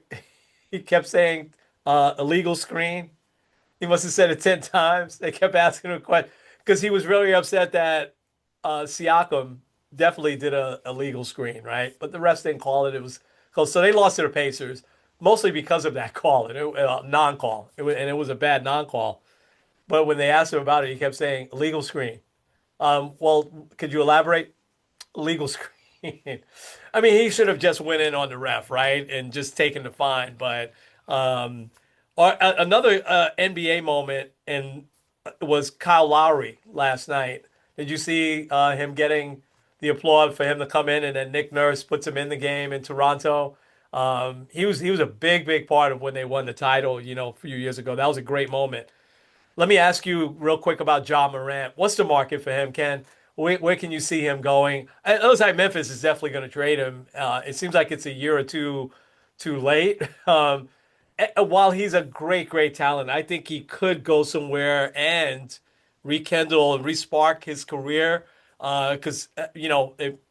he kept saying illegal screen. He must have said it 10 times. They kept asking him a question because he was really upset that Siakam definitely did a illegal screen, right? But the refs didn't call it. It was close. So they lost to the Pacers mostly because of that call, non-call. And it was a bad non-call. But when they asked him about it, he kept saying illegal screen. Well, could you elaborate? Legal screen. I mean, he should have just went in on the ref, right, and just taken the fine. But another NBA moment and was Kyle Lowry last night. Did you see him getting the applaud for him to come in, and then Nick Nurse puts him in the game in Toronto? He was a big part of when they won the title, a few years ago. That was a great moment. Let me ask you real quick about John Morant. What's the market for him, Ken? Where can you see him going? It looks like Memphis is definitely going to trade him. It seems like it's a year or two too late. While he's a great talent, I think he could go somewhere and rekindle and respark his career. Because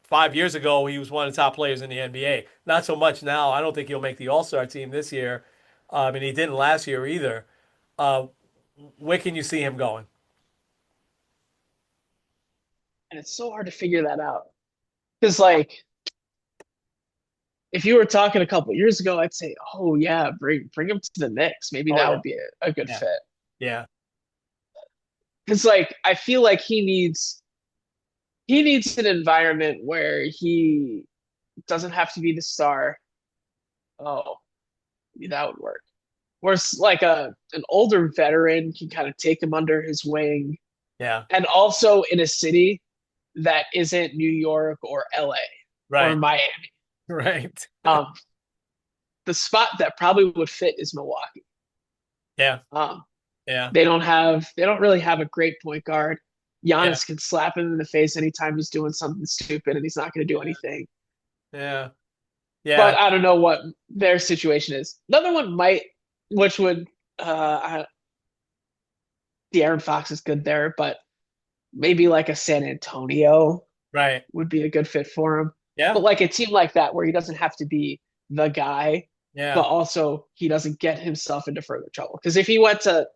5 years ago he was one of the top players in the NBA. Not so much now. I don't think he'll make the All-Star team this year, and he didn't last year either. Uh, where can you see him going? and it's so hard to figure that out because like if you were talking a couple years ago, I'd say, oh yeah, bring him to the Knicks. Maybe Oh that yeah, would be a good yeah, fit. yeah, Because like I feel like he needs an environment where he doesn't have to be the star. Oh, that would work. Where it's like an older veteran can kind of take him under his wing, yeah. and also in a city that isn't New York or LA or Right, Miami. right. Um, the spot that probably would fit is Milwaukee. Yeah, Um, yeah, they don't really have a great point guard. yeah, Giannis can slap him in the face anytime he's doing something stupid, and he's not going to do anything. yeah, But yeah. I don't know what their situation is. Another one might, which would, the Aaron Fox is good there, but maybe like a San Antonio Right. would be a good fit for him. Yeah, But like a team like that where he doesn't have to be the guy, but yeah. also he doesn't get himself into further trouble. Because if he went to,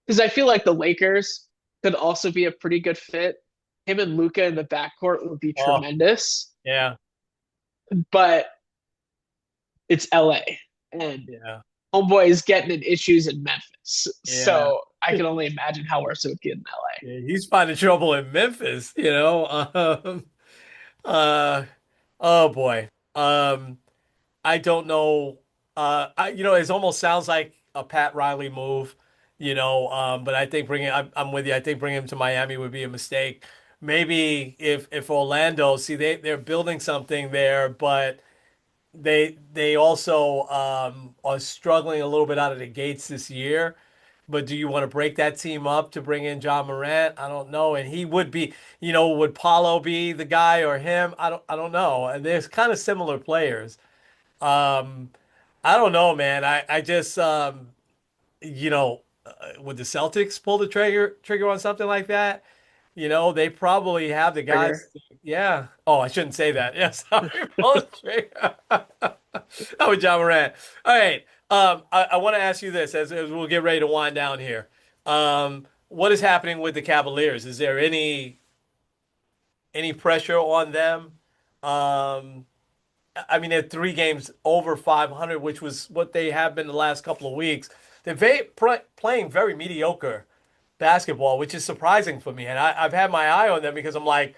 because I feel like the Lakers could also be a pretty good fit. Him and Luca in the backcourt would be Oh, tremendous, yeah, but it's LA and yeah, homeboy is getting in issues in Memphis. yeah. So I can only imagine how worse it would get in LA. Yeah, he's finding trouble in Memphis, you know. Uh, oh boy. I don't know. It almost sounds like a Pat Riley move, but I think I'm with you. I think bringing him to Miami would be a mistake. Maybe if Orlando, see they're building something there, but they also are struggling a little bit out of the gates this year. But do you want to break that team up to bring in John Morant? I don't know. And he would be, would Paulo be the guy or him? I don't know. And there's kind of similar players. Um, I don't know, man. I just would the Celtics pull the trigger on something like that? They probably have the Trigger. guys. Yeah. Oh, I shouldn't say that. Yeah, sorry. Pull the trigger. Oh, John Morant. All right. I want to ask you this as we'll get ready to wind down here. What is happening with the Cavaliers? Is there any pressure on them? Um, I mean, they're 3 games over 500, which was what they have been the last couple of weeks. Playing very mediocre basketball, which is surprising for me. And I've had my eye on them because I'm like,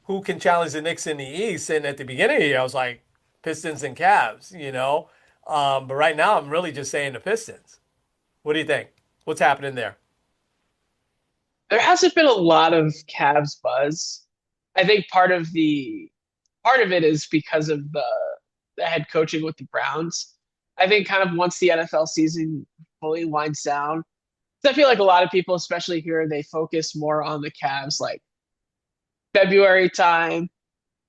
who can challenge the Knicks in the East? And at the beginning of the year, I was like, Pistons and Cavs. But right now, I'm really just saying the Pistons. What do you think? What's happening there? There hasn't been a lot of Cavs buzz. I think part of it is because of the head coaching with the Browns. I think kind of once the NFL season fully winds down, 'cause I feel like a lot of people, especially here, they focus more on the Cavs like February time.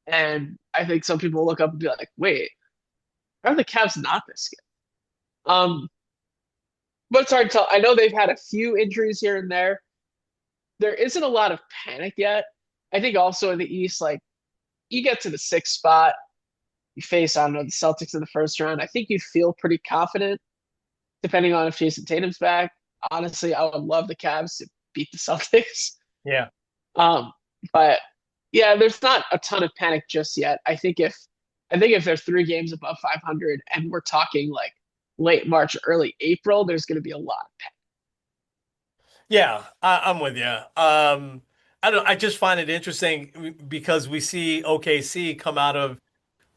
And I think some people look up and be like, wait, are the Cavs not this good? But it's hard to tell. I know they've had a few injuries here and there. There isn't a lot of panic yet. I think also in the East, like you get to the sixth spot, you face, I don't know, the Celtics in the first round. I think you'd feel pretty confident, depending on if Jason Tatum's back. Honestly, I would love the Cavs to beat the Celtics. Yeah. Um, but yeah, there's not a ton of panic just yet. I think if they're 3 games above 500 and we're talking like late March, early April, there's going to be a lot of panic. Yeah, I'm with you. I just find it interesting because we see OKC come out of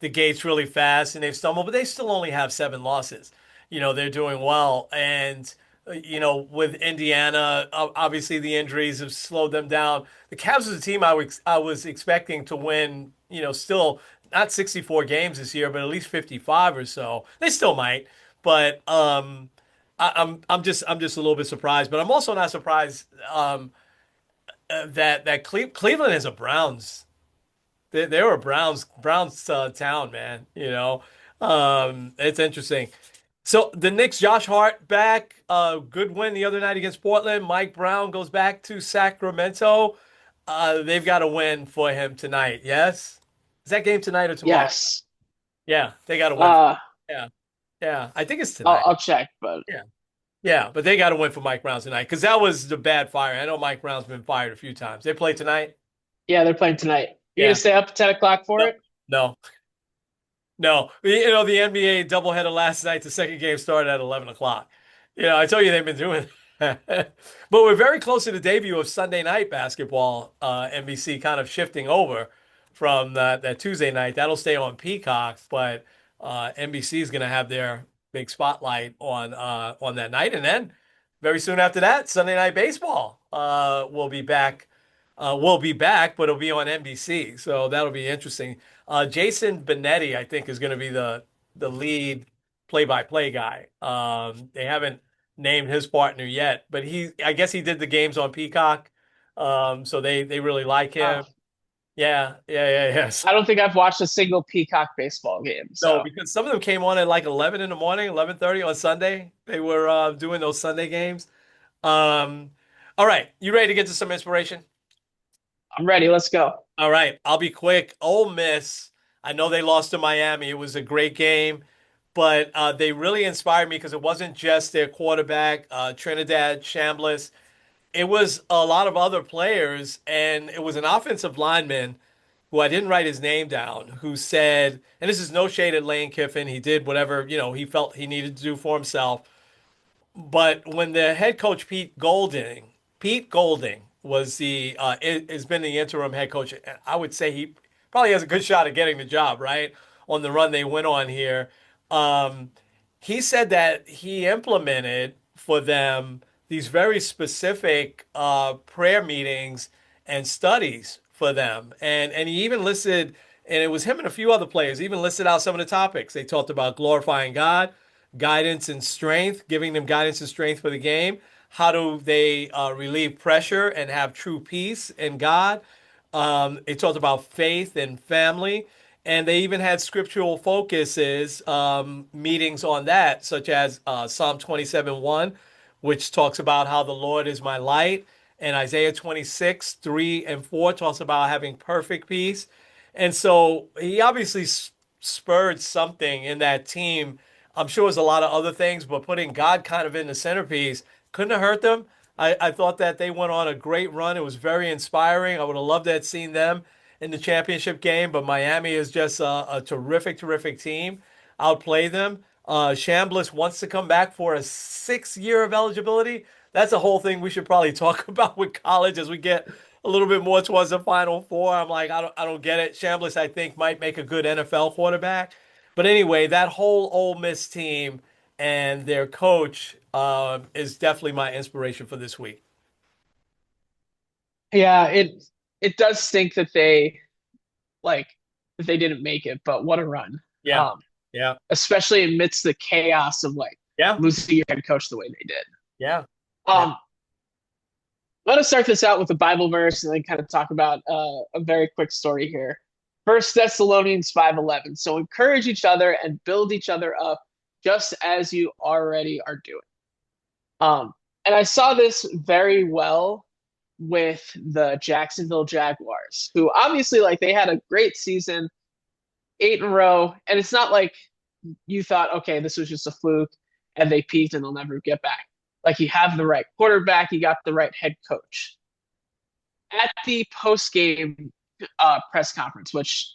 the gates really fast and they've stumbled, but they still only have 7 losses. They're doing well. And, with Indiana, obviously the injuries have slowed them down. The Cavs is a team I was expecting to win, still not 64 games this year, but at least 55 or so. They still might, but I'm just a little bit surprised, but I'm also not surprised that Cleveland is a Browns. They're a Browns town, man. It's interesting. So the Knicks, Josh Hart back, good win the other night against Portland. Mike Brown goes back to Sacramento. They've got a win for him tonight. Yes, is that game tonight or tomorrow? Yes. Yeah, they got a win. Uh, Yeah, yeah, I think it's I'll, tonight. I'll check, but Yeah. Yeah, but they got to win for Mike Brown tonight because that was the bad fire. I know Mike Brown's been fired a few times. They play tonight. yeah, they're playing tonight. You're gonna Yeah. stay up at 10 o'clock for No, it? no, No, the NBA doubleheader last night, the second game started at 11 o'clock. I told you they've been doing that. But we're very close to the debut of Sunday night basketball, NBC kind of shifting over from that Tuesday night. That'll stay on Peacock, but NBC is going to have their big spotlight on that night. And then very soon after that, Sunday night baseball will be back. Will be back, but it'll be on NBC. So that'll be interesting. Jason Benetti, I think, is going to be the lead play-by-play guy. They haven't named his partner yet, but I guess he did the games on Peacock, so they really like Oh, him. Yeah, yeah, yeah, yes. I don't think I've watched a single Peacock baseball game. No, So because some of them came on at like 11 in the morning, 11:30 on Sunday. They were doing those Sunday games. Um, all right, you ready to get to some inspiration? I'm ready. Let's go. All right, I'll be quick. Ole Miss, I know they lost to Miami. It was a great game, but they really inspired me because it wasn't just their quarterback, Trinidad Chambliss. It was a lot of other players, and it was an offensive lineman who I didn't write his name down, who said, and this is no shade at Lane Kiffin. He did whatever, he felt he needed to do for himself. But when the head coach Pete Golding was has been the interim head coach. I would say he probably has a good shot at getting the job, right? On the run they went on here. Um, he said that he implemented for them these very specific prayer meetings and studies for them. And he even listed, and it was him and a few other players, even listed out some of the topics. They talked about glorifying God, guidance and strength, giving them guidance and strength for the game. How do they relieve pressure and have true peace in God? They talked about faith and family, and they even had scriptural focuses, meetings on that, such as Psalm 27:1, which talks about how the Lord is my light, and Isaiah 26:3 and 4 talks about having perfect peace. And so he obviously spurred something in that team. I'm sure it was a lot of other things, but putting God kind of in the centerpiece couldn't have hurt them. I thought that they went on a great run. It was very inspiring. I would have loved to have seen them in the championship game, but Miami is just a terrific, terrific team. Outplay them. Chambliss wants to come back for a 6 year of eligibility. That's a whole thing we should probably talk about with college as we get a little bit more towards the Final Four. I'm like, I don't get it. Chambliss, I think, might make a good NFL quarterback. But anyway, that whole Ole Miss team and their coach is definitely my inspiration for this week. Yeah, it does stink that like they didn't make it, but what a run. Yeah, Um, yeah, Especially amidst the chaos of like yeah, losing your head coach the way they did. yeah, yeah. Um, Let us start this out with the Bible verse and then kind of talk about a very quick story here. First Thessalonians 5:11. So encourage each other and build each other up just as you already are doing. Um, and I saw this very well with the Jacksonville Jaguars, who obviously like they had a great season, 8 in a row, and it's not like you thought, okay, this was just a fluke and they peaked and they'll never get back. Like you have the right quarterback, you got the right head coach. At the post game press conference, which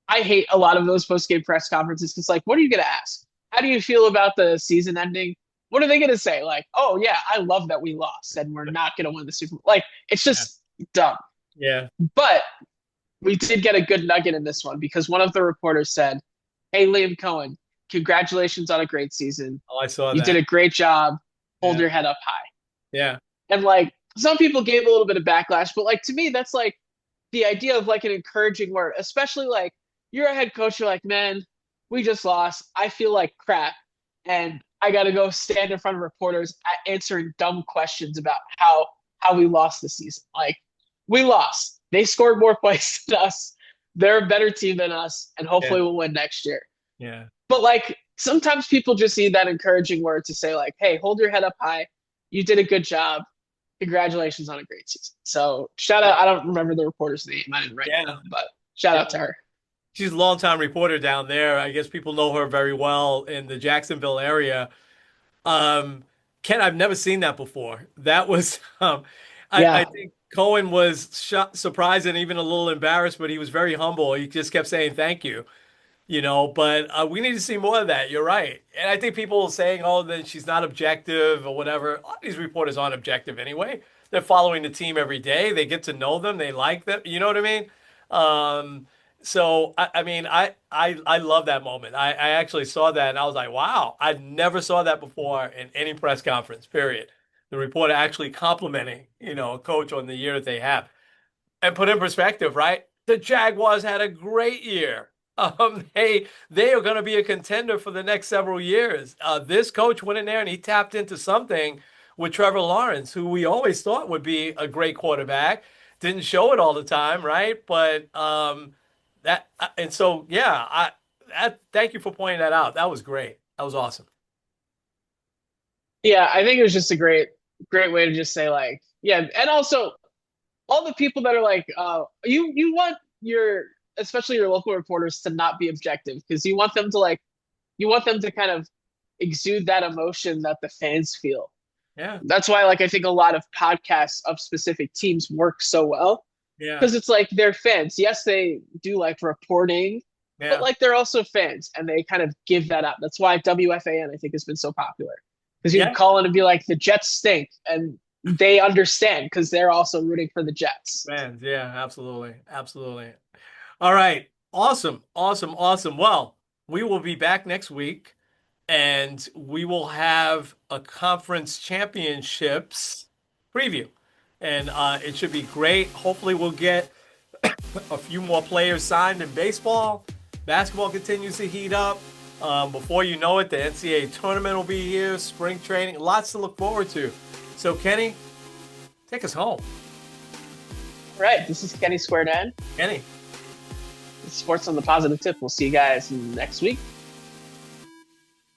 I hate a lot of those post game press conferences, because like, what are you going to ask? How do you feel about the season ending? What are they going to say? Like, oh yeah, I love that we lost and we're not going to win the Super Bowl. Like, it's Yeah. just dumb. Yeah. But we did get a good nugget in this one because one of the reporters said, "Hey, Liam Cohen, congratulations on a great season. Oh, I saw You did that. a great job. Hold Yeah. your head up high." Yeah. And like some people gave a little bit of backlash, but like to me, that's like the idea of like an encouraging word, especially like you're a head coach. You're like, man, we just lost. I feel like crap. And I got to go stand in front of reporters answering dumb questions about how we lost the season. Like we lost. They scored more points than us. They're a better team than us, and Yeah. hopefully we'll win next year. Yeah. But like sometimes people just need that encouraging word to say like, "Hey, hold your head up high. You did a good job. Congratulations on a great season." So shout out. I don't remember the reporter's name. I didn't write it Yeah. down, but shout Yeah. out to her. She's a longtime reporter down there. I guess people know her very well in the Jacksonville area. Um, Ken, I've never seen that before. That was, I Yeah, think Cohen was surprised and even a little embarrassed, but he was very humble. He just kept saying thank you. But we need to see more of that. You're right. And I think people saying, oh, that she's not objective or whatever. A lot of these reporters aren't objective anyway. They're following the team every day. They get to know them. They like them. You know what I mean? Um, I love that moment. I actually saw that and I was like, wow, I never saw that before in any press conference, period. The reporter actually complimenting, a coach on the year that they have. And put in perspective, right? The Jaguars had a great year. They are going to be a contender for the next several years. This coach went in there and he tapped into something with Trevor Lawrence, who we always thought would be a great quarterback. Didn't show it all the time, right? But that and so yeah, thank you for pointing that out. That was great. That was awesome. Yeah, I think it was just a great way to just say like, yeah, and also all the people that are like, you want your especially your local reporters to not be objective because you want them to kind of exude that emotion that the fans feel. Yeah, That's why like I think a lot of podcasts of specific teams work so well yeah, because it's like they're fans. Yes, they do like reporting, but yeah, like they're also fans and they kind of give that up. That's why WFAN I think has been so popular because you can yeah. call in and be like the Jets stink and they understand because they're also rooting for the Jets. Man, yeah, absolutely, absolutely. All right. Awesome. Awesome. Awesome. Well, we will be back next week and we will have a conference championships preview. And it should be great. Hopefully, we'll get a few more players signed in baseball. Basketball continues to heat up. Before you know it, the NCAA tournament will be here, spring training, lots to look forward to. So, Kenny, take us home. All right, this is Kenny Squared N. Kenny. Sports on the Positive Tip. We'll see you guys next week.